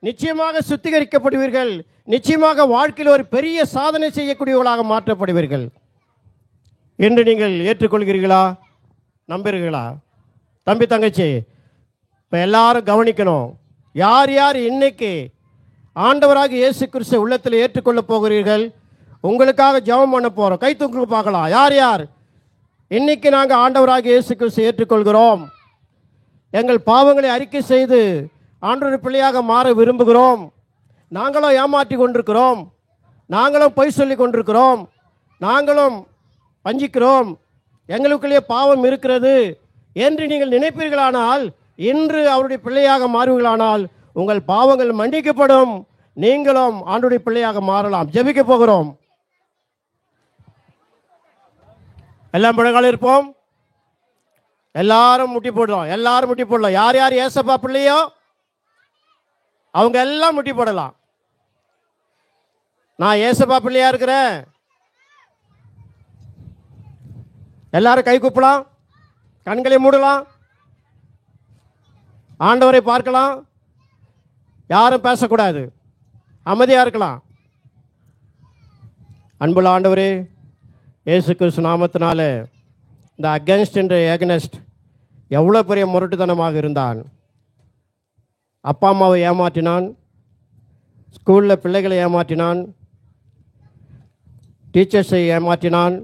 நிச்சயமாக சுத்திகரிக்கப்படுவீர்கள். நிச்சயமாக வாழ்க்கையில் ஒரு பெரிய சாதனை செய்யக்கூடியவர்களாக மாற்றப்படுவீர்கள் என்று நீங்கள் ஏற்றுக்கொள்கிறீர்களா? நம்புகிறீர்களா? தம்பி தங்கச்சி, இப்போ எல்லாரும் கவனிக்கணும். யார் யார் இன்னைக்கு ஆண்டவராக இயேசு கிறிஸ்து உள்ளத்தில் ஏற்றுக்கொள்ளப் போகிறீர்கள்? உங்களுக்காக ஜெபம் பண்ண போகிறோம். கை தூக்கு பார்க்கலாம். யார் யார் இன்னைக்கு நாங்கள் ஆண்டவராக இயேசு கிறிஸ்து ஏற்றுக்கொள்கிறோம், எங்கள் பாவங்களை அறிக்கை செய்து ஆண்டவர் பிள்ளையாக மாற விரும்புகிறோம், நாங்களும் ஏமாற்றி கொண்டிருக்கிறோம், நாங்களும் பொய் சொல்லி கொண்டிருக்கிறோம், நாங்களும் பஞ்சிக்கிறோம், எங்களுக்குள்ளே பாவம் இருக்கிறது என்று நீங்கள் நினைப்பீர்களானால், இன்று அவருடைய பிள்ளையாக மாறுவீர்களானால் உங்கள் பாவங்கள் மன்னிக்கப்படும். நீங்களும் ஆண்டவருடைய பிள்ளையாக மாறலாம். ஜெபிக்க போகிறோம். எல்லாம் பிள்ளைகள் இருப்போம். எல்லாரும் முட்டி போடுறோம். எல்லாரும் முட்டி போடலாம். யார் யார் ஏசப்பா பிள்ளையோ அவங்க எல்லாம் முட்டி போடலாம். நான் ஏசப்பா பிள்ளையா இருக்கிறேன். எல்லாரும் கை கூப்பலாம், கண்களை மூடலாம், ஆண்டவரை பார்க்கலாம். யாரும் பேசக்கூடாது, அமைதியாக இருக்கலாம். அன்புள்ள ஆண்டவரே, இயேசு கிறிஸ்து நாமத்தினால இந்த அகென்ஸ்ட் என்ற ஏகனஸ்ட் எவ்வளோ பெரிய முரட்டுத்தனமாக இருந்தான். அப்பா அம்மாவை ஏமாற்றினான், ஸ்கூலில் பிள்ளைகளை ஏமாற்றினான், டீச்சர்ஸை ஏமாற்றினான்,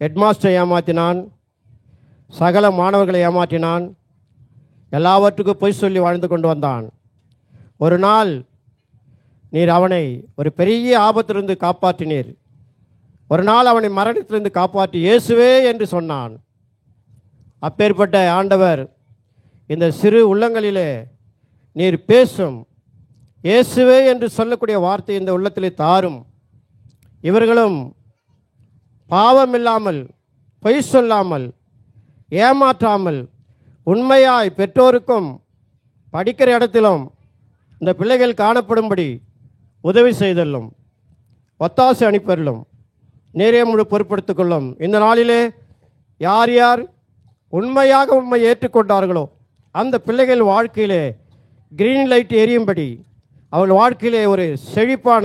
ஹெட்மாஸ்டரை ஏமாற்றினான், சகல மாணவர்களை ஏமாற்றினான், எல்லாவற்றுக்கும் பொய் சொல்லி வாழ்ந்து கொண்டு வந்தான். ஒரு நாள் நீர் அவனை ஒரு பெரிய ஆபத்திலிருந்து காப்பாற்றினீர். ஒரு நாள் அவனை மரணத்திலிருந்து காப்பாற்றி இயேசுவே என்று சொன்னான். அப்பேற்பட்ட ஆண்டவர் இந்த சிறு உள்ளங்களிலே நீர் பேசும் இயேசுவே என்று சொல்லக்கூடிய வார்த்தை இந்த உள்ளத்திலே தாரும். இவர்களும் பாவம் இல்லாமல், பொய் சொல்லாமல், ஏமாற்றாமல், உண்மையாய் பெற்றோருக்கும் படிக்கிற இடத்திலும் இந்த பிள்ளைகள் காணப்படும்படி உதவி செய்தல்லும், ஒத்தாசை அனுப்பலும், நேரே முழு பொறுப்படுத்திக் கொள்ளும். இந்த நாளிலே யார் யார் உண்மையாக உண்மை ஏற்றுக்கொண்டார்களோ அந்த பிள்ளைகள் வாழ்க்கையிலே கிரீன் லைட் எரியும்படி, அவர்கள் வாழ்க்கையிலே ஒரு செழிப்பான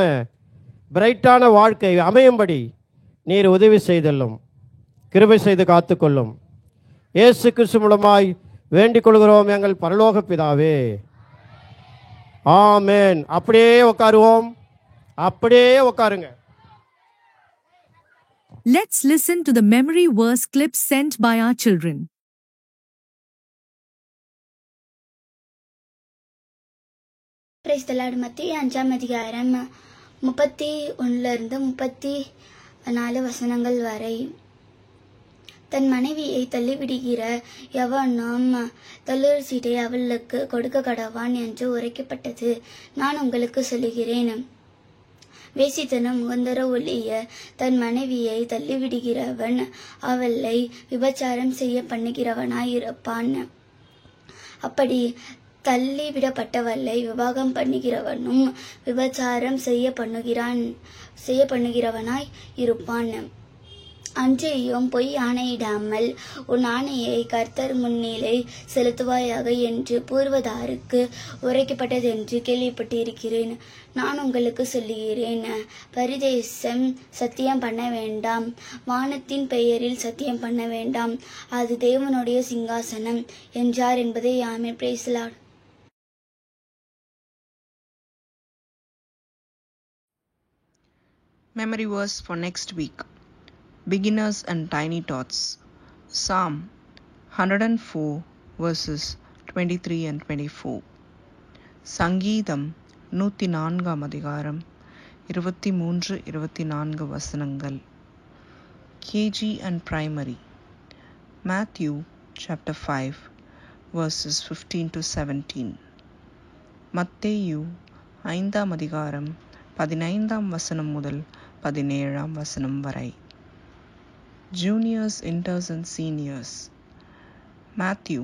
பிரைட்டான வாழ்க்கை அமையும்படி நீர் உதவி செய்தல்லும், கிருபை செய்து காத்துக்கொள்ளும். இயேசு கிறிஸ்து மூலமாய் வேண்டிக் கொள்கிறோம் எங்கள் பரலோக பிதாவே, ஆமென். அப்படியே உட்காருவோம், அப்படியே உட்காருங்க. Let's listen to the memory verse clips sent by our children. Price the Lord. மத்தேயு 5ஆம் அதிகாரம் 31 34 வசனங்கள் வரை. தன் மனைவியை தள்ளிவிடுகிற எவனும் தள்ளுர் சீட்டை அவளுக்கு கொடுக்க கடவான் என்று உரைக்கப்பட்டது. நான் உங்களுக்கு சொல்லுகிறேன், வேசித்தனம் முகந்தர ஒழிய தன் மனைவியை தள்ளிவிடுகிறவன் அவளை விபச்சாரம் செய்ய பண்ணுகிறவனாயிருப்பான். அப்படி தள்ளிவிடப்பட்டவளை விவாகம் பண்ணுகிறவனும் விபச்சாரம் செய்ய பண்ணுகிறவனாய் இருப்பான். அன்றியும் பொய் ஆணையிடாமல் உன் ஆணையை கர்த்தர் முன்னிலை செலுத்துவாயாக என்று பூர்வதாருக்கு உரைக்கப்பட்டதென்று கேள்விப்பட்டிருக்கிறேன். நான் உங்களுக்கு சொல்லுகிறேன், பரிதேசம் சத்தியம் பண்ண வேண்டாம், வானத்தின் பெயரில் சத்தியம் பண்ண வேண்டாம், அது தேவனுடைய சிங்காசனம் என்றார் என்பதை ஆமென். Praise the lord. Memory verse for next week. Beginners and Tiny Tots. Psalm 104 verses 23 and 24. சங்கீதம் 104 அதிகாரம் 23-24 வசனங்கள். KG and Primary. Matthew chapter 5 verses 15-17. மத்தேயு 5 அதிகாரம் 15 வசனம் முதல் 17 வசனம் வரை. Juniors, interns and seniors. Matthew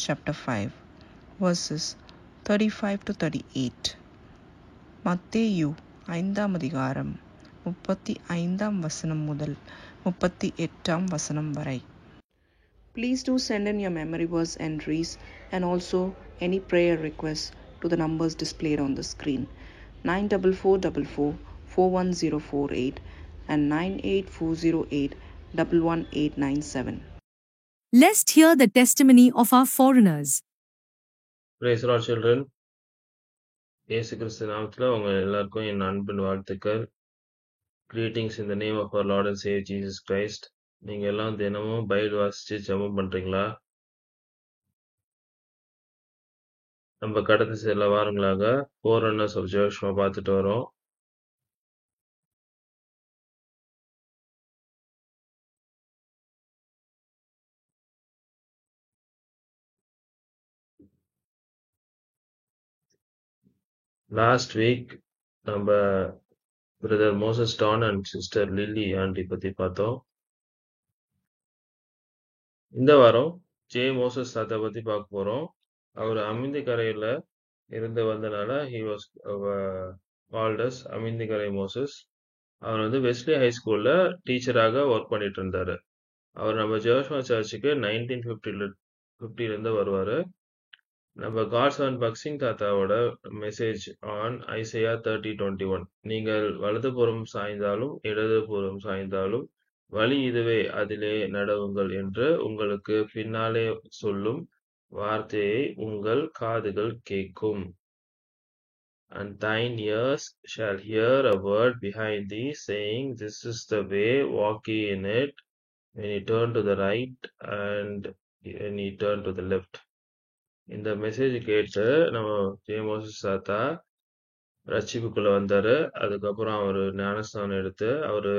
chapter 5 verses 35-38. மத்தேயு 5 அதிகாரம் 35 வசனம் முதல் 38 வசனம் வரை. Please do send in your memory verse entries and also any prayer requests to the numbers displayed on the screen. 94444 41048 and 98408 11897. Let's hear the testimony of our foreigners. Praise the Lord, children. இயேசு கிறிஸ்து நாமத்தில் உங்கள் எல்லாருக்கும் என் அன்பின் வாழ்த்துக்கள். Greetings in the name of our Lord and Savior Jesus Christ. நீங்கள் எல்லாம் தினமும் Bible வாசித்து ஜெபம் பண்ணுறீங்களா? நம்ம கடந்த சில வாரங்களாக Forerunners of Joshua பார்த்துட்டு வரோம். லாஸ்ட் வீக் நம்ம brother Moses Don and sister Lily aunty பற்றி பார்த்தோம். இந்த வாரம் ஜே மோசஸ் தாத்தா பற்றி பார்க்க போகிறோம். அவர் அமிந்திக்கரையில் இருந்து வந்தனால he was called as Aminjikarai Moses. அவர் வெஸ்லி ஹை ஸ்கூலில் டீச்சராக ஒர்க் பண்ணிட்டு இருந்தார். அவர் நம்ம ஜோஷ்வா சர்ச்சுக்கு 1950 வருவார். நம்ம காட்ஸ் அண்ட் பக்சிங் தாத்தாவோட மெசேஜ் ஆன் ஐசையா 30:21. நீங்கள் வலதுபுறம் சாய்ந்தாலும் இடதுபுறம் சாய்ந்தாலும் வழி இதுவே, அதிலே நடவுங்கள் என்று உங்களுக்கு பின்னாலே சொல்லும் வார்த்தையை உங்கள் காதுகள் கேட்கும். And thine ears shall hear a word behind thee, saying, This is the way, walk ye in it, when ye turn to the right and when ye turn to the left. இந்த message கேட்டு நம்ம J Moses தாத்தா ரட்சிப்புக்குள்ள வந்தாரு. அதுக்கப்புறம் அவர் ஞானஸ்தானம் எடுத்து அவர்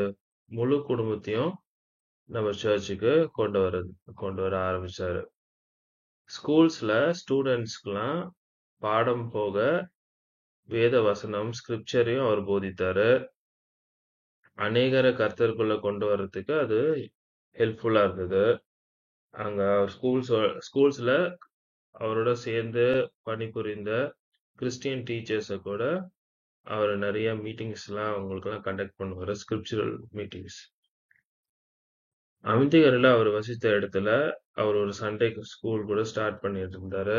முழு குடும்பத்தையும் நம்ம சர்ச்சுக்கு கொண்டு வர ஆரம்பிச்சாரு. ஸ்கூல்ஸ்ல ஸ்டூடெண்ட்ஸ்க்குலாம் பாடம் போக வேத வசனம் ஸ்கிரிப்சரையும் அவர் போதித்தாரு. அநேகரை கர்த்தருக்குள்ள கொண்டு வர்றதுக்கு அது ஹெல்ப்ஃபுல்லா இருந்தது. அங்க ஸ்கூல்ஸ்ல அவரோட சேர்ந்து பணிபுரிந்த கிறிஸ்டியன் டீச்சர்ஸை கூட அவர் நிறைய மீட்டிங்ஸ்லாம் அவங்களுக்குலாம் கண்டக்ட் பண்ணுவார், ஸ்கிரிப்சுரல் மீட்டிங்ஸ். அமிந்திகரில் அவர் வசித்த இடத்துல அவர் ஒரு சண்டே ஸ்கூல் கூட ஸ்டார்ட் பண்ணிட்டு இருந்தாரு.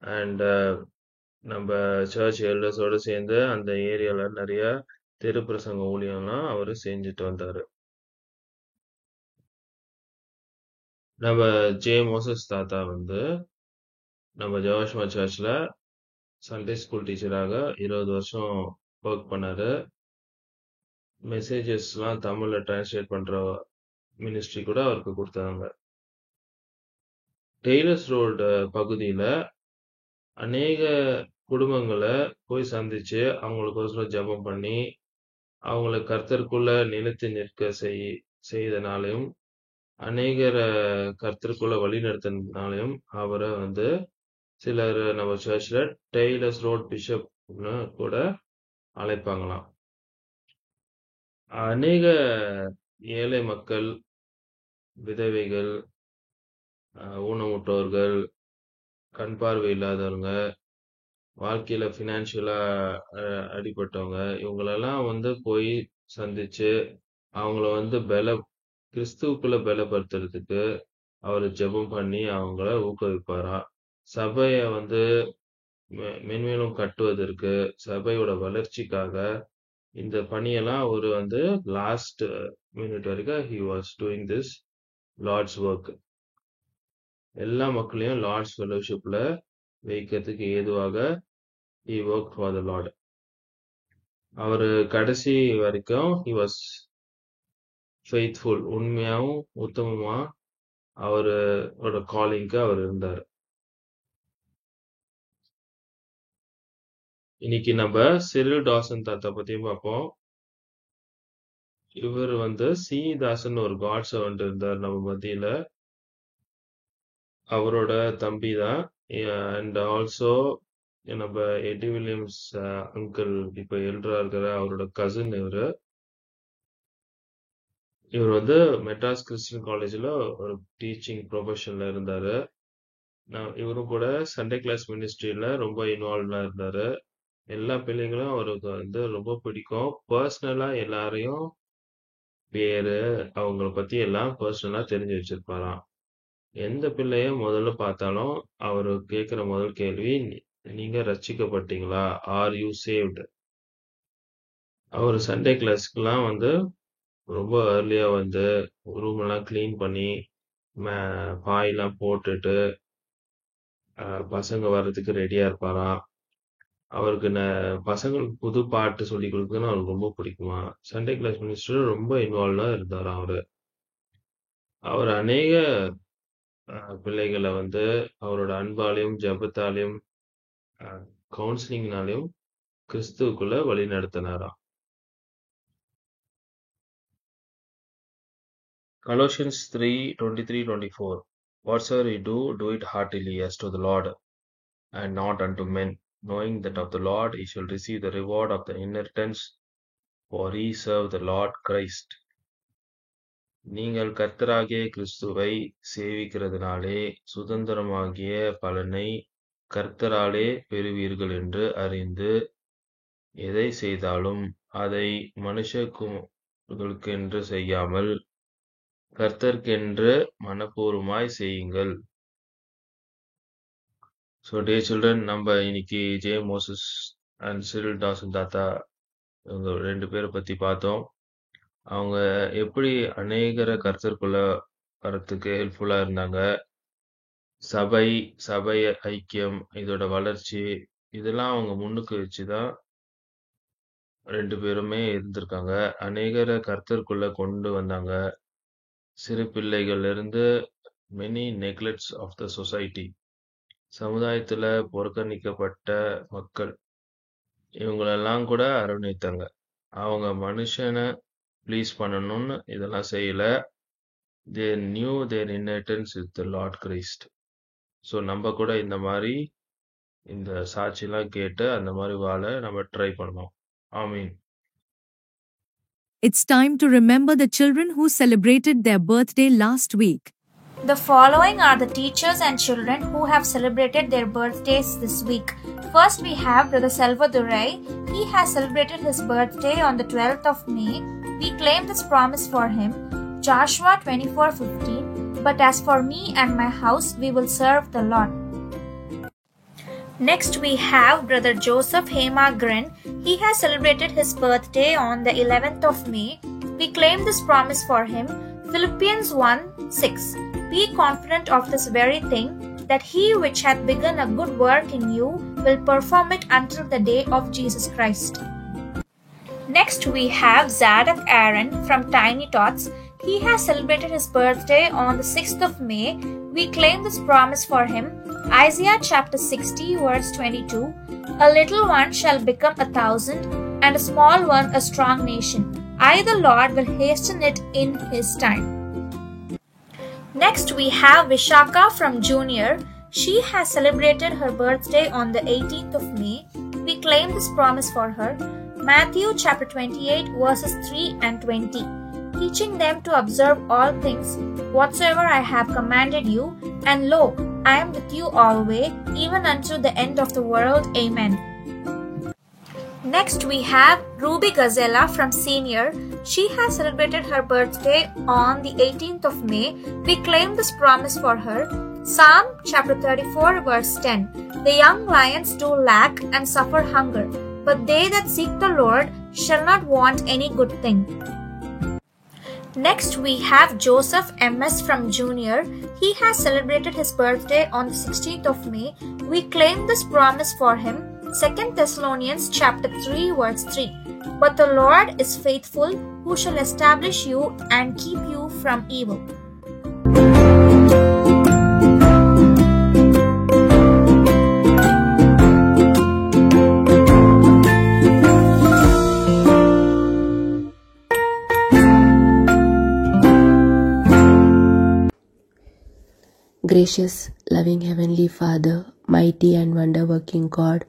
அண்ட் நம்ம சர்ச் எல்டர்ஸோடு சேர்ந்து அந்த ஏரியாவில் நிறைய தெரு பிரசங்க ஊழியம்லாம் அவர் செஞ்சுட்டு வந்தார். நம்ம ஜே மோசஸ் தாத்தா நம்ம ஜோஷ்வா சர்ச்சில் சண்டே ஸ்கூல் டீச்சராக 20 வருஷம் ஒர்க் பண்ணாரு. மெசேஜஸ்லாம் தமிழில் டிரான்ஸ்லேட் பண்ணுற மினிஸ்ட்ரி கூட அவருக்கு கொடுத்தாங்க. டெய்லர்ஸ் ரோடு பகுதியில் அநேக குடும்பங்களை போய் சந்திச்சு அவங்களுக்கோசரம் ஜெபம் பண்ணி அவங்கள கர்த்தருக்குள்ள நிலைத்து நிற்க செய்தனாலையும் அநேகரை கர்த்தருக்குள்ள வழி நடத்தினாலையும் அவரை சிலர் நம்ம சர்ச்சில் டெய்லர்ஸ் ரோட் பிஷப்னு கூட அழைப்பாங்களாம். அநேக ஏழை மக்கள், விதவைகள், ஊனமுற்றோர்கள், கண் பார்வை இல்லாதவங்க, வாழ்க்கையில ஃபினான்ஷியலா அடிபட்டவங்க, இவங்களெல்லாம் வந்து போய் சந்திச்சு, அவங்கள வந்து கிறிஸ்துவுக்குள்ள பலப்படுத்துறதுக்கு அவரு ஜெபம் பண்ணி அவங்கள ஊக்குவிப்பாராம். சபைய வந்து மென்மேலும் கட்டுவதற்கு, சபையோட வளர்ச்சிக்காக இந்த பணியெல்லாம் அவரு வந்து லாஸ்ட் மினிட் வரைக்கும் he was doing this Lord's work. எல்லா மக்களையும் லார்ட்ஸ் ஃபெலோஷிப்ல வைக்கிறதுக்கு ஏதுவாக he worked for the Lord. அவரு கடைசி வரைக்கும் he was faithful. உண்மையாவும் உத்தமமா அவரோட காலிங்க்கு அவர் இருந்தார். இன்னைக்கு நம்ம சிரில் டாசன் தாத்தா பத்தியும் பார்ப்போம். இவர் வந்து சி தாசன் ஒரு காட் சர்வன்ட் இருந்தார் நம்ம மத்தியில. அவரோட தம்பி தான். அண்ட் ஆல்சோ நம்ம எடி வில்லியம்ஸ் அங்கிள் இப்ப எல்டரா இருக்கிற அவரோட கசின் இவரு. இவர் வந்து மெட்ராஸ் கிறிஸ்டியன் காலேஜ்ல ஒரு டீச்சிங் ப்ரொஃபஷன்ல இருந்தாரு. இவரும் கூட சண்டே கிளாஸ் மினிஸ்ட்ரியில ரொம்ப இன்வால்வ்டா இருந்தாரு. எல்லா பிள்ளைங்களும் அவருக்கு வந்து ரொம்ப பிடிக்கும். பர்சனலா எல்லாரையும் பேரு அவங்கள பத்தி எல்லாம் பர்சனலா தெரிஞ்சு வச்சிருப்பாராம். எந்த பிள்ளைய முதல்ல பார்த்தாலும் அவரு கேட்கிற முதல் கேள்வி, நீங்க ரட்சிக்கப்பட்டீங்களா? Are you saved? அவர் சண்டே கிளாஸ்க்குலாம் வந்து ரொம்ப ஏர்லியா வந்து ரூம் எல்லாம் கிளீன் பண்ணி பாயெல்லாம் போட்டுட்டு பசங்க வர்றதுக்கு ரெடியா இருப்பாராம். அவருக்கு பசங்களுக்கு புது பாட்டு சொல்லி கொடுக்குன்னு அவருக்கு ரொம்ப பிடிக்குமா. சண்டே கிளாஸ் மினிஸ்டர் ரொம்ப இன்வால்வ்டா இருந்தாராம் அவரு. அவர் அநேக பிள்ளைகளை வந்து அவரோட அன்பாலையும் ஜெபத்தாலையும் கவுன்சிலிங்னாலையும் கிறிஸ்துவுக்குள்ள வழி நடத்தினாராம். Colossians 3:23-24 Whatsoever ye do, do it heartily as to the Lord, and not unto men, knowing that of the Lord ye shall receive the reward of the inheritance, for ye serve the Lord Christ. நீங்கள் கர்த்தராகிய கிறிஸ்துவை சேவிக்கிறதுனாலே சுதந்திரமாகிய பலனை கர்த்தராலே பெறுவீர்கள் என்று அறிந்து, எதை செய்தாலும் அதை மனுஷர்களுக்கென்று செய்யாமல் கர்த்தருக்கென்று மனப்பூர்வமாய் செய்யுங்கள். ஸோ டே சில்ட்ரன், நம்ம இன்னைக்கு J Moses and Cyril Dawson தாத்தா இவங்க 2 பேரை பத்தி பார்த்தோம். அவங்க எப்படி அநேகரை கர்த்தருக்குள்ள வரத்துக்கு ஹெல்ப்ஃபுல்லா இருந்தாங்க. சபை ஐக்கியம், இதோட வளர்ச்சி, இதெல்லாம் அவங்க முன்னுக்கு வச்சுதான் 2 பேருமே இருந்திருக்காங்க. அநேகரை கர்த்தருக்குள்ள கொண்டு வந்தாங்க. சிறு பிள்ளைகள்ல இருந்து many neglects of the society, சமுதாயத்துல புறக்கணிக்கப்பட்ட மக்கள், இவங்களெல்லாம் கூட அரவணைத்தாங்க. அவங்க மனுஷனை ப்ளீஸ் பண்ணணும்னு இதெல்லாம் செய்யல. they knew their inheritance is the Lord Christ. So நம்ம கூட இந்த மாதிரி இந்த சாட்சியெல்லாம் கேட்டு அந்த மாதிரி வாழ நம்ம ட்ரை பண்ணோம். ஆமீன். It's time to remember the children who celebrated their birthday last week. The following are the teachers and children who have celebrated their birthdays this week. First, we have Brother Salvadurai. He has celebrated his birthday on the 12th of May. We claim this promise for him. Joshua 24:15. But as for me and my house, we will serve the Lord. Next, we have Brother Joseph Hemagren. He has celebrated his birthday on the 11th of May. We claim this promise for him. Philippians 1:6. Be confident of this very thing, that he which hath begun a good work in you will perform it until the day of Jesus Christ. Next, we have Zadok Aaron from Tiny Tots. He has celebrated his birthday on the 6th of May. We claim this promise for him. Isaiah chapter 60 verse 22. A little one shall become 1,000, and a small one a strong nation. I, the Lord, will hasten it in his time. Next, we have Vishaka from Junior. She has celebrated her birthday on the 18th of May. We claim this promise for her. Matthew chapter 28 verses 3 and 20, teaching them to observe all things whatsoever I have commanded you, and lo, I am with you always, even unto the end of the world. Amen. Next we have Ruby Gazella from Senior. She has celebrated her birthday on the 18th of May. We claim this promise for her. Psalm chapter 34 verse 10. The young lions do lack and suffer hunger, but they that seek the Lord shall not want any good thing. Next we have Joseph MS from Junior. He has celebrated his birthday on the 16th of May. We claim this promise for him. 2 Thessalonians chapter 3 verse 3. But the Lord is faithful, who shall establish you and keep you from evil. Gracious, loving Heavenly Father, mighty and wonder-working God,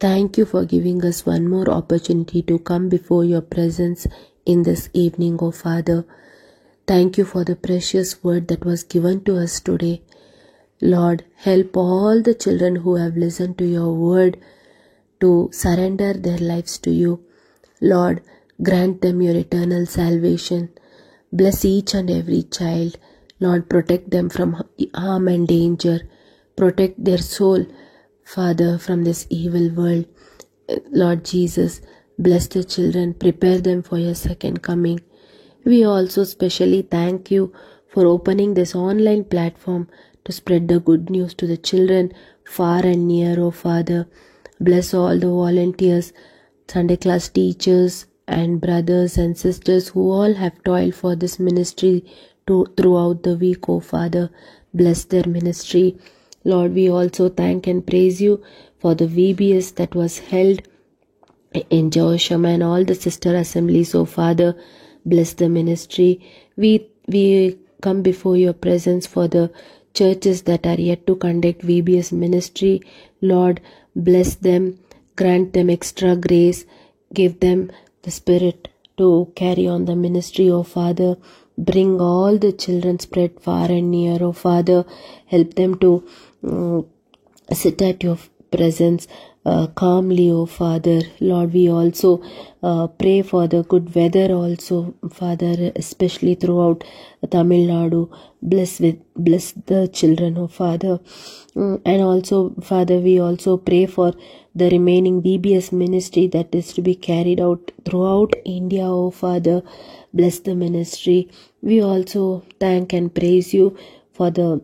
thank you for giving us one more opportunity to come before your presence in this evening, O Father. Thank you for the precious word that was given to us today. Lord, help all the children who have listened to your word to surrender their lives to you. Lord, grant them your eternal salvation. Bless each and every child. Lord, protect them from harm and danger. Protect their soul, Father, from this evil world. Lord Jesus, bless the children. Prepare them for your second coming. We also specially thank you for opening this online platform to spread the good news to the children far and near, O Father. Bless all the volunteers, Sunday class teachers, and brothers and sisters who all have toiled for this ministry throughout the week, O Father. Bless their ministry. Lord, we also thank and praise you for the VBS that was held in Josham and all the sister assemblies, O Father. Bless the ministry. We come before your presence for the churches that are yet to conduct VBS ministry. Lord, bless them. Grant them extra grace. Give them the spirit to carry on the ministry, O Father. Bring all the children spread far and near, O Father. Help them to sit at your presence calmly, O Father. Lord, we also pray for the good weather also, Father, especially throughout Tamil Nadu. Bless the children, O Father. And also, Father, we also pray for the remaining VBS ministry that is to be carried out throughout India, O Father. Bless the ministry. We also thank and praise you for the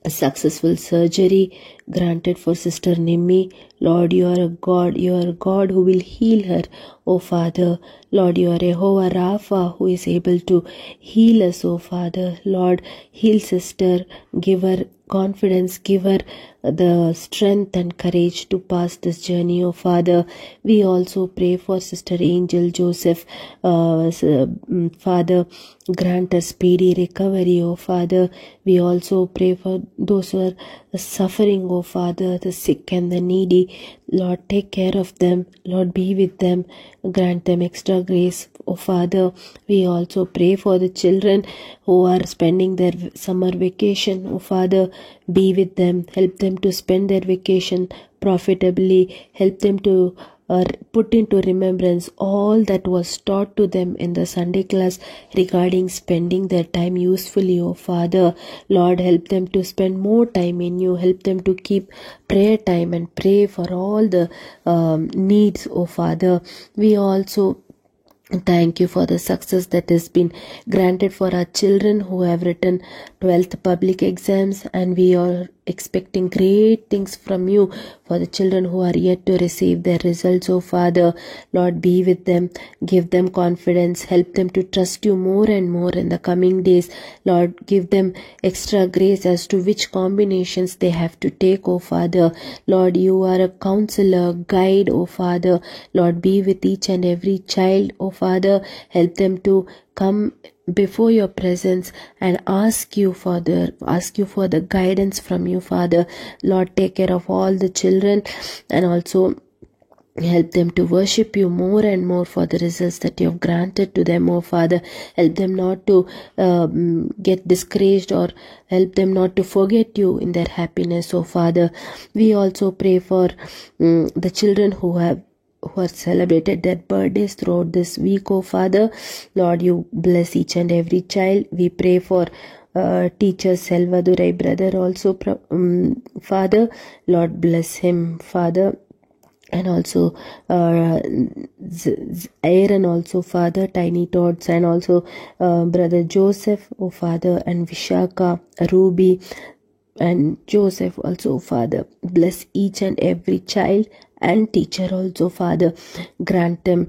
successful surgery granted for Sister Nimmi. Lord, you are a God who will heal her, O Father. Lord, you are Jehovah Rapha, who is able to heal us, O Father. Lord, heal Sister, give her confidence, give her the strength and courage to pass this journey, O Father. We also pray for Sister Angel Joseph. Father, grant a speedy recovery, O Father. We also pray for those who are suffering, O Father, the sick and the needy. Lord, take care of them. Lord, be with them. Grant them extra grace, O Father. We also pray for the children who are spending their summer vacation, O Father. Be with them. Help them to spend their vacation profitably. Help them to put into remembrance all that was taught to them in the Sunday class regarding spending their time usefully, O Father. Lord, help them to spend more time in you. Help them to keep prayer time and pray for all the needs, O Father. We also thank you for the success that has been granted for our children who have written 12th public exams, and we are expecting great things from you for the children who are yet to receive their results, O Father. Lord, be with them, give them confidence, help them to trust you more and more in the coming days. Lord, give them extra grace as to which combinations they have to take, O Father. Lord, you are a counselor, guide, O Father. Lord, be with each and every child, O Father. Help them to come before your presence and ask you for the guidance from you, Father. Lord, take care of all the children and also Help them to worship you more and more for the results that you have granted to them, oh Father. Help them not to get discouraged, or help them not to forget you in their happiness, oh Father. We also pray for the children who have celebrated their birthdays throughout this week, oh Father. Lord, you bless each and every child. We pray for teacher Selvadurai brother also, Father. Lord, bless him, Father. And also Aaron also, Father, Tiny Tots, and also brother Joseph, oh Father, and Vishaka, Ruby, and Joseph also, Father. Bless each and every child and teacher also, Father. Grant them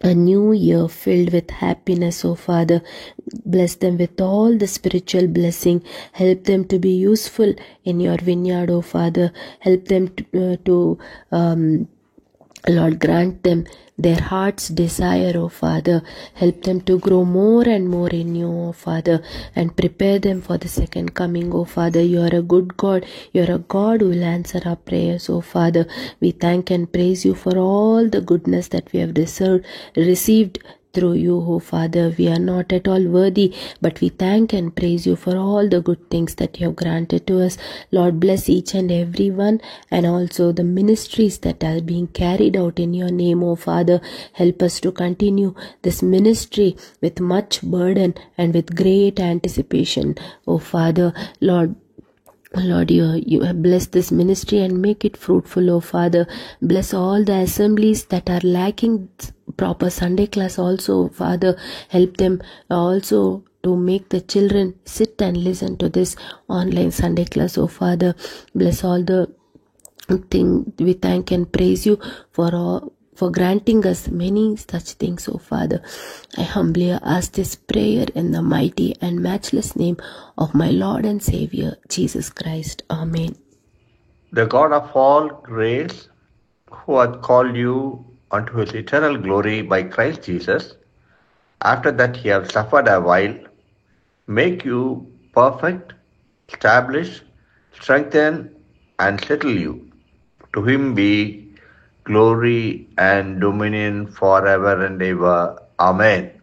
a new year filled with happiness, oh Father. Bless them with all the spiritual blessing. Help them to be useful in your vineyard, oh Father. Help them to Lord, grant them their heart's desire, oh Father. Help them to grow more and more in you, oh Father, and prepare them for the second coming, oh Father. You are a good God. You are a God who will answer our prayers, oh Father. We thank and praise you for all the goodness that we have received through you, oh Father. We are not at all worthy, but we thank and praise you for all the good things that you have granted to us. Lord, bless each and every one, and also the ministries that are being carried out in your name, oh Father. Help us to continue this ministry with much burden and with great anticipation, oh Father. Lord, you have blessed this ministry and make it fruitful, oh Father. Bless all the assemblies that are lacking proper Sunday class also, Father. Help them also to make the children sit and listen to this online Sunday class, oh Father. Bless all the things. We thank and praise you for granting us many such things, oh Father. I humbly ask this prayer in the mighty and matchless name of my Lord and Savior, Jesus Christ. Amen. The God of all grace, who hath called you unto his eternal glory by Christ Jesus, after that he hath suffered a while, make you perfect, establish, strengthen, and settle you. To him be glory and dominion forever and ever. Amen.